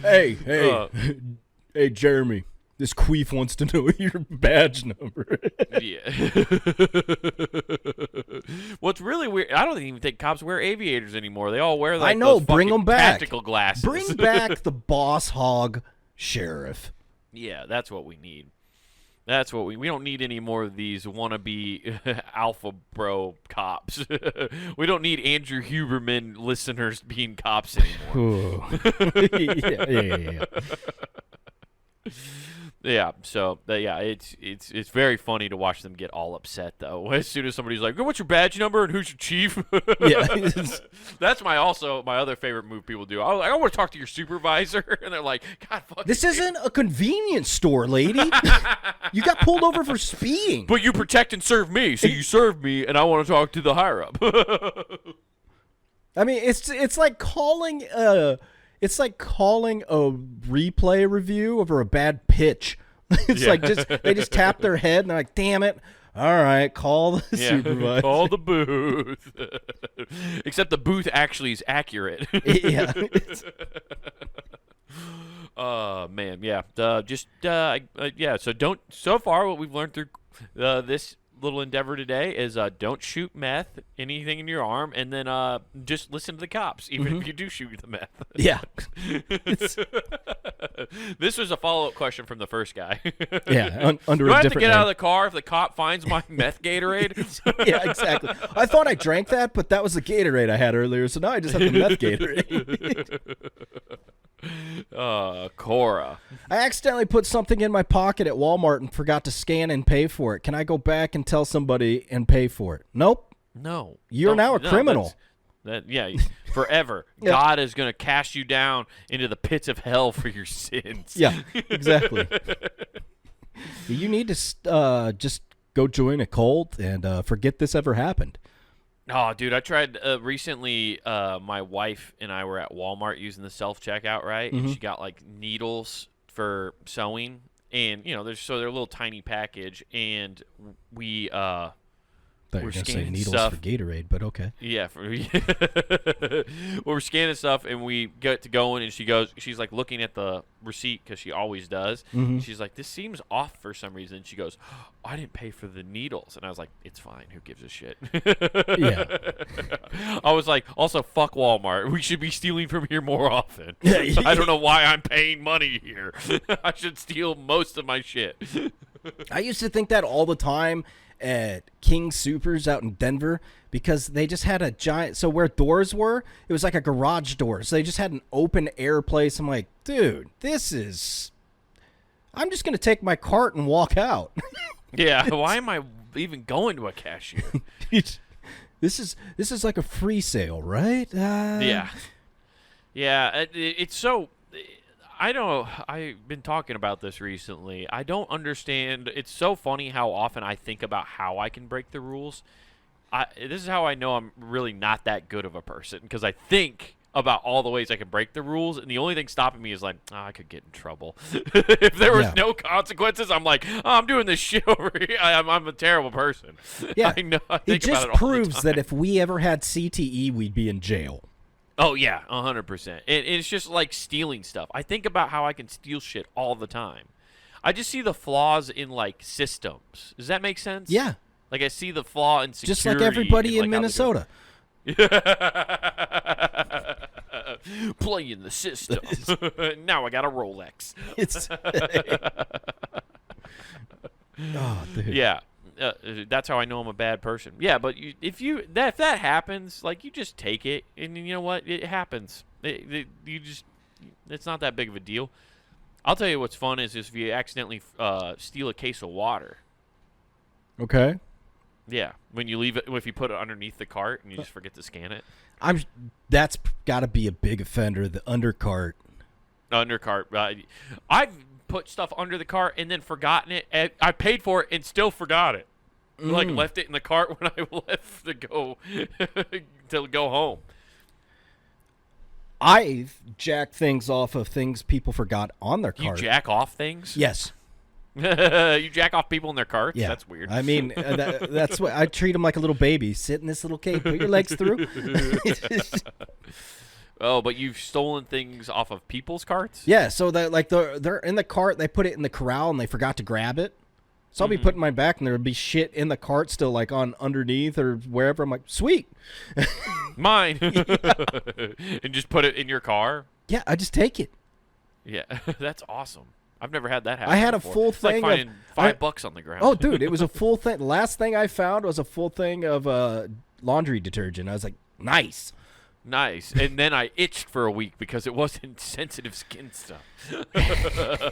Speaker 1: Hey, Jeremy. This queef wants to know your badge number.
Speaker 2: Yeah. What's really weird, I don't even think cops wear aviators anymore. They all wear like those
Speaker 1: bring them back.
Speaker 2: tactical glasses.
Speaker 1: Bring back the boss hog sheriff.
Speaker 2: Yeah, that's what we need. That's what we don't need any more of these wannabe alpha bro cops. We don't need Andrew Huberman listeners being cops anymore.
Speaker 1: Yeah.
Speaker 2: Yeah, so it's very funny to watch them get all upset though. As soon as somebody's like, "What's your badge number and who's your chief?"
Speaker 1: Yeah,
Speaker 2: that's my other favorite move people do. I want to talk to your supervisor, and they're like, "God, fuck
Speaker 1: this isn't a convenience store, lady. You got pulled over for speeding."
Speaker 2: But you protect and serve me, so you serve me, and I want to talk to the higher up.
Speaker 1: I mean, it's like calling a replay review over a bad pitch. It's like they just tap their head and they're like, "Damn it. All right, call the supervisor.
Speaker 2: Call the booth." Except the booth actually is accurate.
Speaker 1: Yeah.
Speaker 2: Man, yeah. So don't. So far, what we've learned through this little endeavor today is don't shoot meth, anything in your arm, and then just listen to the cops, even if you do shoot the meth.
Speaker 1: Yeah.
Speaker 2: This was a follow-up question from the first guy.
Speaker 1: Yeah, under
Speaker 2: do I
Speaker 1: a
Speaker 2: have to
Speaker 1: different
Speaker 2: get
Speaker 1: name.
Speaker 2: out of the car if the cop finds my meth Gatorade?
Speaker 1: Yeah, exactly. I thought I drank that, but that was the Gatorade I had earlier, so now I just have the meth Gatorade.
Speaker 2: Quora.
Speaker 1: I accidentally put something in my pocket at Walmart and forgot to scan and pay for it. Can I go back and tell somebody and pay for it? Nope.
Speaker 2: No.
Speaker 1: You're now a criminal.
Speaker 2: Forever.
Speaker 1: Yeah.
Speaker 2: God is going to cast you down into the pits of hell for your sins.
Speaker 1: Yeah, exactly. You need to just go join a cult and forget this ever happened.
Speaker 2: Oh, dude, I tried recently. My wife and I were at Walmart using the self-checkout, right? And she got like needles for sewing, and they're a little tiny package, and we
Speaker 1: Thought you were going to say needles
Speaker 2: stuff
Speaker 1: for Gatorade, but okay.
Speaker 2: Yeah, we're scanning stuff, and we get to going, and she's like looking at the receipt because she always does. She's like, "This seems off for some reason." She goes, "Oh, I didn't pay for the needles," and I was like, "It's fine. Who gives a shit?"
Speaker 1: Yeah.
Speaker 2: I was like, "Also, fuck Walmart. We should be stealing from here more often."
Speaker 1: Yeah.
Speaker 2: I don't know why I'm paying money here. I should steal most of my shit.
Speaker 1: I used to think that all the time at King Supers out in Denver because they just had a giant, so where doors were, it was like a garage door, so they just had an open air place. I'm like, dude, I'm just gonna take my cart and walk out.
Speaker 2: Yeah, why am I even going to a cashier.
Speaker 1: This is like a free sale, right?
Speaker 2: Yeah. Yeah, it's so... I don't. I've been talking about this recently. I don't understand. It's so funny how often I think about how I can break the rules. This is how I know I'm really not that good of a person, because I think about all the ways I can break the rules, and the only thing stopping me is like, I could get in trouble. If there was no consequences, I'm like, I'm doing this shit over here. I'm a terrible person.
Speaker 1: Yeah,
Speaker 2: I know. I
Speaker 1: it
Speaker 2: think
Speaker 1: just
Speaker 2: about it all the
Speaker 1: proves
Speaker 2: time.
Speaker 1: that if we ever had CTE, we'd be in jail.
Speaker 2: Oh, yeah, 100%. It's just like stealing stuff. I think about how I can steal shit all the time. I just see the flaws in, like, systems. Does that make sense?
Speaker 1: Yeah.
Speaker 2: Like, I see the flaw in security.
Speaker 1: Just like everybody in
Speaker 2: like,
Speaker 1: Minnesota.
Speaker 2: Playing the system. Now I got a Rolex.
Speaker 1: It's oh, dude.
Speaker 2: Yeah. That's how I know I'm a bad person. Yeah, but if that happens, like, you just take it, and you know what? It happens. It's not that big of a deal. I'll tell you what's fun is if you accidentally steal a case of water.
Speaker 1: Okay.
Speaker 2: Yeah, when you leave it, if you put it underneath the cart and you just forget to scan it.
Speaker 1: That's got to be a big offender. The undercart.
Speaker 2: Undercart. I've put stuff under the cart and then forgotten it. And I paid for it and still forgot it. Like left it in the cart when I left to go home.
Speaker 1: I've jacked things off of things people forgot on their
Speaker 2: You
Speaker 1: cart.
Speaker 2: jack off things?
Speaker 1: Yes.
Speaker 2: You jack off people in their carts?
Speaker 1: Yeah.
Speaker 2: That's weird.
Speaker 1: I mean, that's what I treat them like a little baby. Sit in this little cage, put your legs through.
Speaker 2: Oh, but you've stolen things off of people's carts?
Speaker 1: Yeah, so they're in the cart, they put it in the corral and they forgot to grab it. So I'll be putting mine back and there'll be shit in the cart still like on underneath or wherever. I'm like, sweet.
Speaker 2: Mine. And just put it in your car?
Speaker 1: Yeah, I just take it.
Speaker 2: Yeah, that's awesome. I've never had that happen
Speaker 1: I had
Speaker 2: before.
Speaker 1: a full
Speaker 2: It's like
Speaker 1: thing
Speaker 2: finding
Speaker 1: of
Speaker 2: $5 on the ground.
Speaker 1: Oh, dude, it was a full thing. The last thing I found was a full thing of laundry detergent. I was like, nice.
Speaker 2: Nice. And then I itched for a week because it wasn't sensitive skin stuff.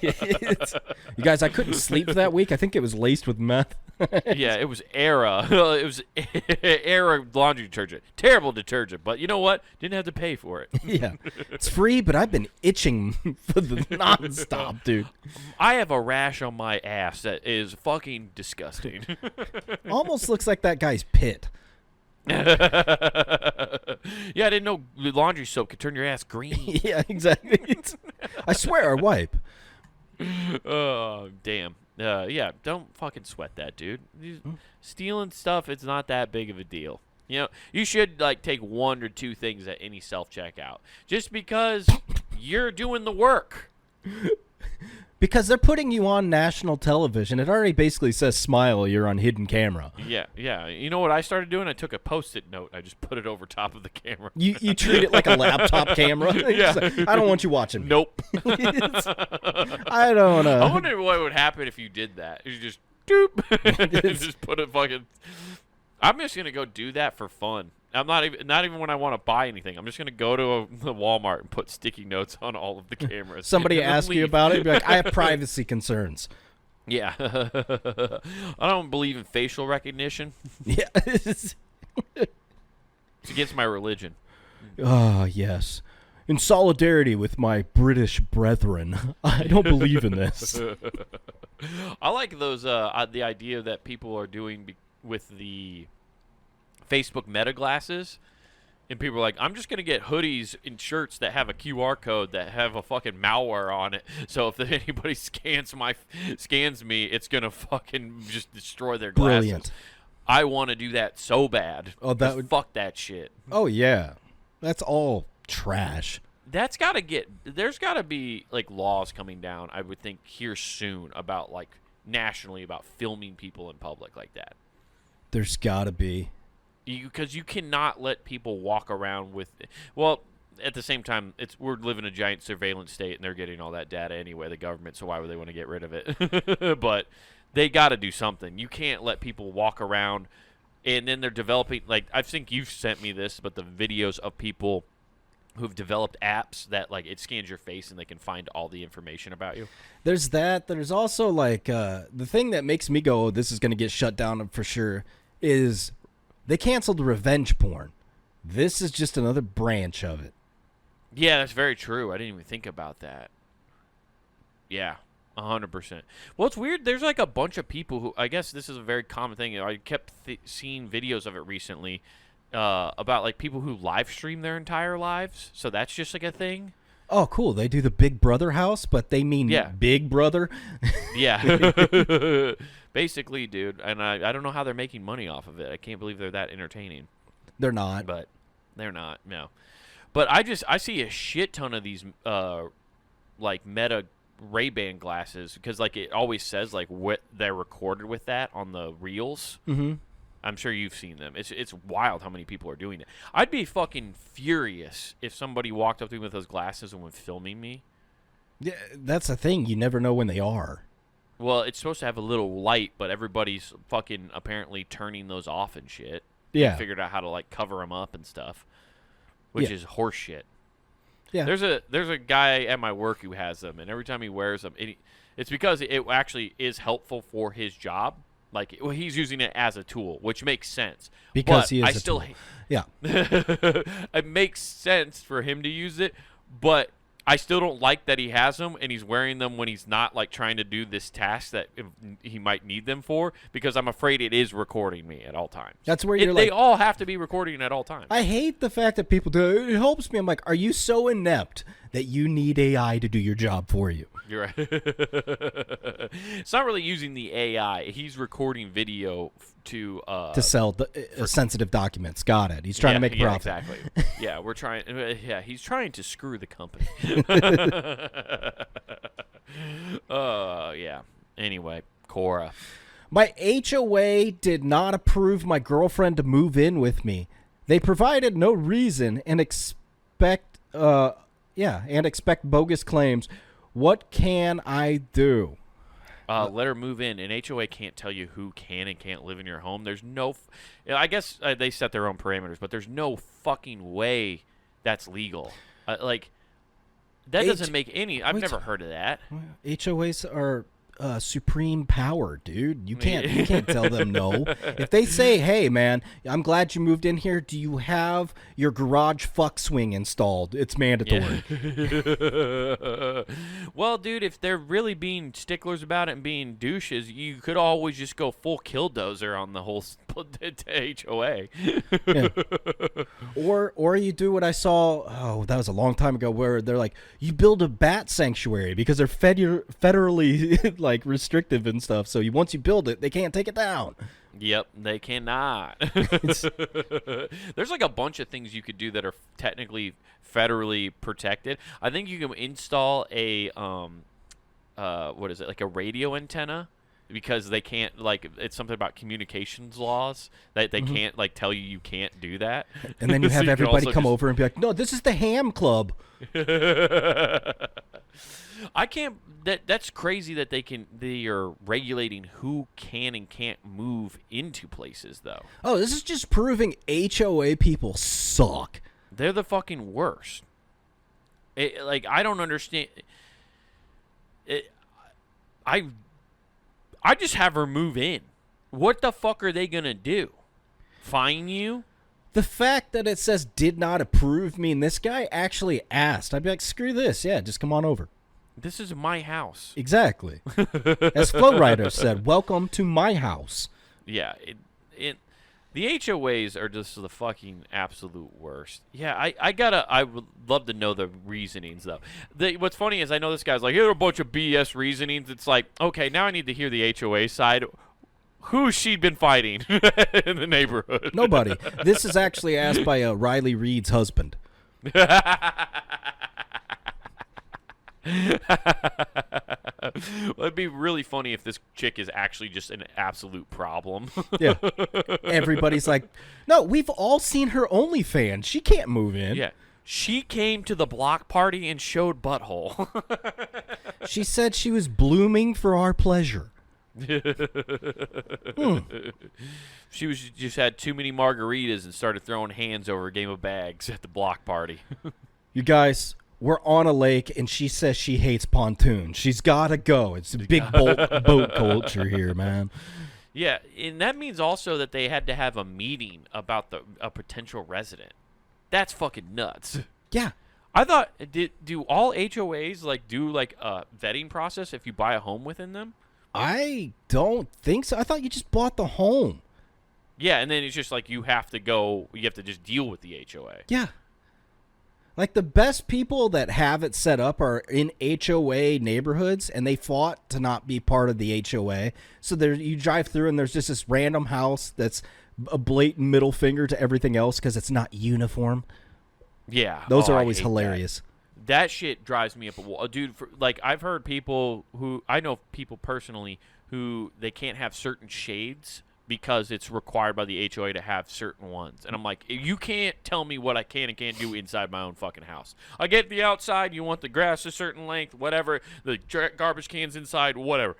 Speaker 1: You guys, I couldn't sleep for that week. I think it was laced with meth.
Speaker 2: Yeah, it was Era. It was Era laundry detergent. Terrible detergent, but you know what? Didn't have to pay for it.
Speaker 1: Yeah, it's free, but I've been itching for the nonstop, dude.
Speaker 2: I have a rash on my ass that is fucking disgusting.
Speaker 1: Almost looks like that guy's pit.
Speaker 2: Yeah, I didn't know laundry soap could turn your ass green.
Speaker 1: Yeah, exactly. I swear I wipe.
Speaker 2: Oh, damn. Yeah, don't fucking sweat that, dude. Stealing stuff, it's not that big of a deal. You know, you should, like, take 1 or 2 things at any self-checkout. Just because you're doing the work.
Speaker 1: Because they're putting you on national television. It already basically says smile, you're on hidden camera.
Speaker 2: Yeah. You know what I started doing? I took a Post-it note. I just put it over top of the camera.
Speaker 1: You treat it like a laptop camera.
Speaker 2: Yeah.
Speaker 1: Like, I don't want you watching me.
Speaker 2: Nope.
Speaker 1: I don't know.
Speaker 2: I wonder what would happen if you did that. You just doop. Just put a fucking... I'm just going to go do that for fun. I'm not even when I want to buy anything. I'm just going to go to the Walmart and put sticky notes on all of the cameras.
Speaker 1: Somebody
Speaker 2: and then
Speaker 1: asks you
Speaker 2: leave.
Speaker 1: about it, be like, I have privacy concerns.
Speaker 2: Yeah. I don't believe in facial recognition.
Speaker 1: Yeah.
Speaker 2: It's against my religion.
Speaker 1: Ah, yes. In solidarity with my British brethren, I don't believe in this.
Speaker 2: I like those the idea that people are doing with the Facebook Meta glasses, and people are like, I'm just gonna get hoodies and shirts that have a QR code that have a fucking malware on it, so if anybody scans me, it's gonna fucking just destroy their glasses.
Speaker 1: Brilliant.
Speaker 2: I want to do that so bad.
Speaker 1: Oh, that would...
Speaker 2: fuck that shit.
Speaker 1: Oh yeah, that's all trash.
Speaker 2: There's got to be like laws coming down, I would think, here soon about, like, nationally about filming people in public like that.
Speaker 1: There's got to be.
Speaker 2: Because you cannot let people walk around with, well, at the same time, we're living in a giant surveillance state, and they're getting all that data anyway, the government, so why would they want to get rid of it? But they got to do something. You can't let people walk around, and then they're developing, like, I think you've sent me this, but the videos of people who've developed apps that like it scans your face and they can find all the information about you.
Speaker 1: There's that. There's also like the thing that makes me go, oh, this is going to get shut down for sure, is they canceled revenge porn. This is just another branch of it.
Speaker 2: Yeah, that's very true. I didn't even think about that. Yeah, 100%. Well, it's weird. There's like a bunch of people who, I guess this is a very common thing. I kept seeing videos of it recently about like people who live stream their entire lives. So that's just like a thing.
Speaker 1: Oh, cool. They do the Big Brother house, but they mean Big Brother.
Speaker 2: Yeah. Basically, dude. And I don't know how they're making money off of it. I can't believe they're that entertaining.
Speaker 1: They're not.
Speaker 2: But they're not, no. But I see a shit ton of these like Meta Ray-Ban glasses because like it always says like what they're recorded with that on the reels.
Speaker 1: Mm-hmm.
Speaker 2: I'm sure you've seen them. It's wild how many people are doing it. I'd be fucking furious if somebody walked up to me with those glasses and was filming me.
Speaker 1: Yeah, that's the thing. You never know when they are.
Speaker 2: Well, it's supposed to have a little light, but everybody's fucking apparently turning those off and shit.
Speaker 1: Yeah.
Speaker 2: They figured out how to like cover them up and stuff, which is horse shit.
Speaker 1: Yeah.
Speaker 2: There's a guy at my work who has them, and every time he wears them, it's because it actually is helpful for his job. Like, well, he's using it as a tool, which makes sense.
Speaker 1: Because
Speaker 2: but
Speaker 1: he is
Speaker 2: a tool.
Speaker 1: Yeah.
Speaker 2: It makes sense for him to use it, but I still don't like that he has them and he's wearing them when he's not like trying to do this task that he might need them for, because I'm afraid it is recording me at all times.
Speaker 1: That's where you're
Speaker 2: they all have to be recording at all times.
Speaker 1: I hate the fact that people do it. It helps me. I'm like, are you so inept that you need AI to do your job for you?
Speaker 2: You're right. It's not really using the AI. He's recording video to
Speaker 1: sell the sensitive documents. Got it. He's trying to make a profit.
Speaker 2: Exactly. Yeah, we're trying. Yeah, he's trying to screw the company. Yeah. Anyway, Quora.
Speaker 1: My HOA did not approve my girlfriend to move in with me. They provided no reason and expect bogus claims. What can I do?
Speaker 2: Let her move in. An HOA can't tell you who can and can't live in your home. There's no... I guess they set their own parameters, but there's no fucking way that's legal. That doesn't make any... I've never heard of that.
Speaker 1: HOAs are supreme power, dude. You can't tell them no. If they say, hey, man, I'm glad you moved in here. Do you have your garage fuck swing installed? It's mandatory.
Speaker 2: Yeah. Well, dude, if they're really being sticklers about it and being douches, you could always just go full killdozer on the whole HOA.
Speaker 1: Yeah. Or you do what I saw, that was a long time ago, where they're like, you build a bat sanctuary because they're federally like restrictive and stuff. So once you build it, they can't take it down.
Speaker 2: Yep, they cannot. There's like a bunch of things you could do that are technically federally protected. I think you can install a like a radio antenna, because they can't, like, it's something about communications laws that they can't like tell you can't do that.
Speaker 1: And then you have
Speaker 2: so
Speaker 1: everybody come over and be like, no, this is the ham club.
Speaker 2: I can't. That's crazy that they are regulating who can and can't move into places, though.
Speaker 1: Oh, this is just proving HOA people suck.
Speaker 2: They're the fucking worst. I don't understand. I just have her move in. What the fuck are they gonna do? Fine you?
Speaker 1: The fact that it says did not approve mean this guy actually asked. I'd be like, screw this. Yeah, just come on over.
Speaker 2: This is my house.
Speaker 1: Exactly. As Flowrider said, welcome to my house.
Speaker 2: Yeah, the HOAs are just the fucking absolute worst. Yeah, I would love to know the reasonings, though. What's funny is I know this guy's like, here are a bunch of BS reasonings. It's like, okay, now I need to hear the HOA side. Who's she been fighting in the neighborhood?
Speaker 1: Nobody. This is actually asked by Riley Reid's husband.
Speaker 2: Well, it'd be really funny if this chick is actually just an absolute problem.
Speaker 1: Yeah. Everybody's like, no, we've all seen her OnlyFans. She can't move in.
Speaker 2: Yeah. She came to the block party and showed butthole.
Speaker 1: She said she was blooming for our pleasure.
Speaker 2: She just had too many margaritas and started throwing hands over a game of bags at the block party.
Speaker 1: You guys, we're on a lake, and she says she hates pontoons. She's got to go. It's a big boat culture here, man.
Speaker 2: Yeah, and that means also that they had to have a meeting about a potential resident. That's fucking nuts.
Speaker 1: Yeah.
Speaker 2: I thought, do all HOAs like do like a vetting process if you buy a home within them?
Speaker 1: I don't think so. I thought you just bought the home.
Speaker 2: Yeah, and then it's just like you have to just deal with the HOA.
Speaker 1: Yeah. Like the best people that have it set up are in HOA neighborhoods, and they fought to not be part of the HOA. So there, you drive through, and there's just this random house that's a blatant middle finger to everything else because it's not uniform.
Speaker 2: Yeah,
Speaker 1: those are
Speaker 2: I
Speaker 1: always
Speaker 2: hate
Speaker 1: hilarious.
Speaker 2: That shit drives me up a wall, dude. Like I've heard people I know people personally who they can't have certain shades because it's required by the HOA to have certain ones. And I'm like, you can't tell me what I can and can't do inside my own fucking house. I get the outside, you want the grass a certain length, whatever, the garbage cans inside, whatever.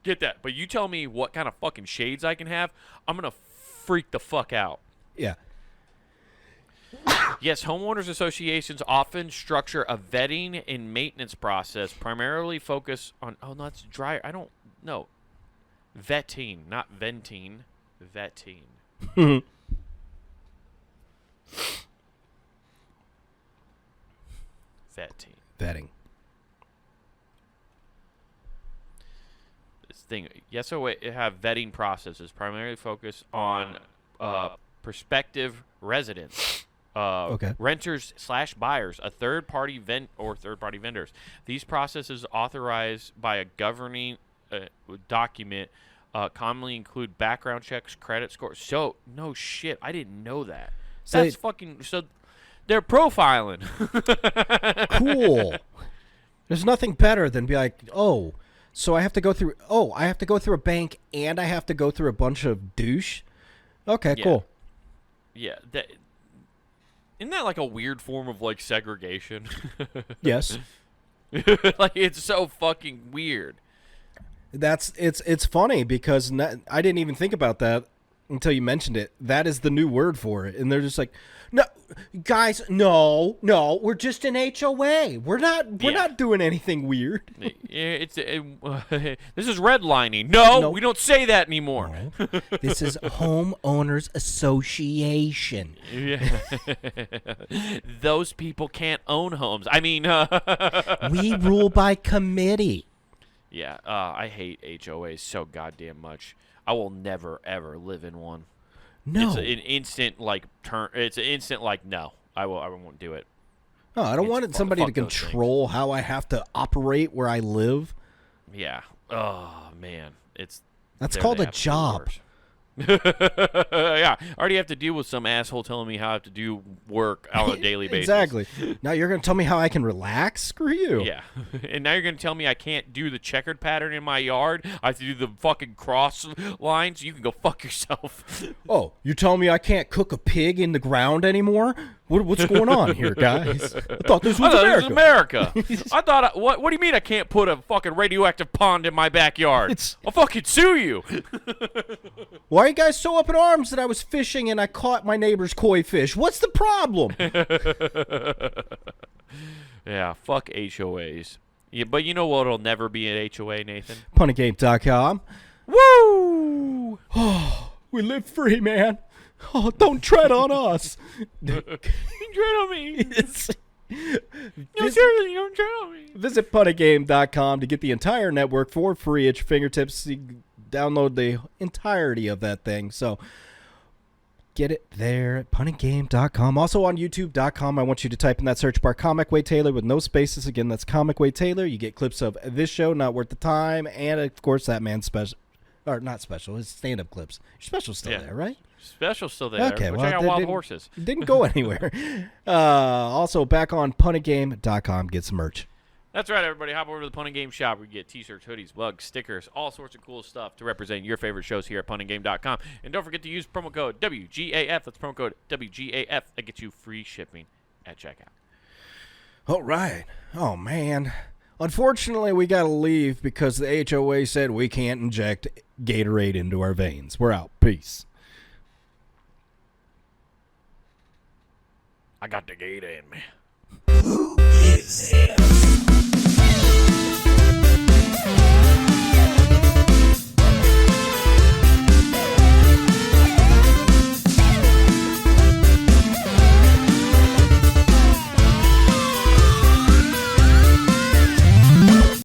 Speaker 2: Get that. But you tell me what kind of fucking shades I can have, I'm going to freak the fuck out.
Speaker 1: Yeah.
Speaker 2: Yes, homeowners associations often structure a vetting and maintenance process primarily focus on, oh, no, that's dry. I don't know. Vetting, not venting. Vetting.
Speaker 1: Vetting.
Speaker 2: This thing, yes, so it have vetting processes primarily focused on prospective residents.
Speaker 1: Okay.
Speaker 2: Renters / buyers, third-party vendors. These processes authorized by a governing document commonly include background checks, credit scores. So, no shit, I didn't know that. That's fucking, so they're profiling.
Speaker 1: Cool. There's nothing better than be like, oh, so I have to go through a bank and I have to go through a bunch of douche? Okay,
Speaker 2: Yeah.
Speaker 1: cool.
Speaker 2: Yeah, isn't that like a weird form of like segregation?
Speaker 1: Yes.
Speaker 2: Like it's so fucking weird.
Speaker 1: It's funny because I didn't even think about that until you mentioned it. That is the new word for it, and they're just like, no, guys, no, we're just an HOA. We're not doing anything weird.
Speaker 2: This is redlining. No, we don't say that anymore.
Speaker 1: No. This is homeowners association.
Speaker 2: Yeah. Those people can't own homes. I mean,
Speaker 1: we rule by committee.
Speaker 2: Yeah, I hate HOAs so goddamn much. I will never ever live in one.
Speaker 1: No,
Speaker 2: it's an instant like turn. It's an instant like no. I won't do it.
Speaker 1: No, I don't want somebody to control how I have to operate where I live.
Speaker 2: Yeah. Oh man,
Speaker 1: that's called a job.
Speaker 2: Yeah, I already have to deal with some asshole telling me how I have to do work on a daily basis.
Speaker 1: Exactly. Now you're going to tell me how I can relax? Screw you.
Speaker 2: Yeah. And now you're going to tell me I can't do the checkered pattern in my yard? I have to do the fucking cross lines? You can go fuck yourself.
Speaker 1: Oh, you tell me I can't cook a pig in the ground anymore? What's going on here, guys? I thought this was
Speaker 2: America. I thought, what do you mean I can't put a fucking radioactive pond in my backyard? I'll fucking sue you.
Speaker 1: Why are you guys so up in arms that I was fishing and I caught my neighbor's koi fish? What's the problem?
Speaker 2: Yeah, fuck HOAs. Yeah, but you know what'll never be an HOA, Nathan?
Speaker 1: Puntagame.com.
Speaker 2: Woo!
Speaker 1: Oh, we live free, man. Oh, don't tread on us.
Speaker 2: Tread on me. No, seriously, don't tread on me.
Speaker 1: Visit puntagame.com to get the entire network for free at your fingertips. You download the entirety of that thing. So get it there at puntagame.com. Also on youtube.com, I want you to type in that search bar Comic Way Taylor with no spaces. Again, that's Comic Way Taylor. You get clips of this show, Not Worth the Time, and of course that man's special. Or not special, his stand-up clips. Your special's still there, right?
Speaker 2: Special's still there.
Speaker 1: Okay,
Speaker 2: well, I got wild horses.
Speaker 1: Didn't go anywhere. Also, back on puntagame.com, get some merch.
Speaker 2: That's right, everybody. Hop over to the Punting Game shop where you get t-shirts, hoodies, mugs, stickers, all sorts of cool stuff to represent your favorite shows here at puntinggame.com. And don't forget to use promo code WGAF. That's promo code WGAF. That gets you free shipping at checkout.
Speaker 1: All right. Oh, man. Unfortunately, we got to leave because the HOA said we can't inject Gatorade into our veins. We're out. Peace.
Speaker 2: I got the Gator in me.
Speaker 3: Who gives a F?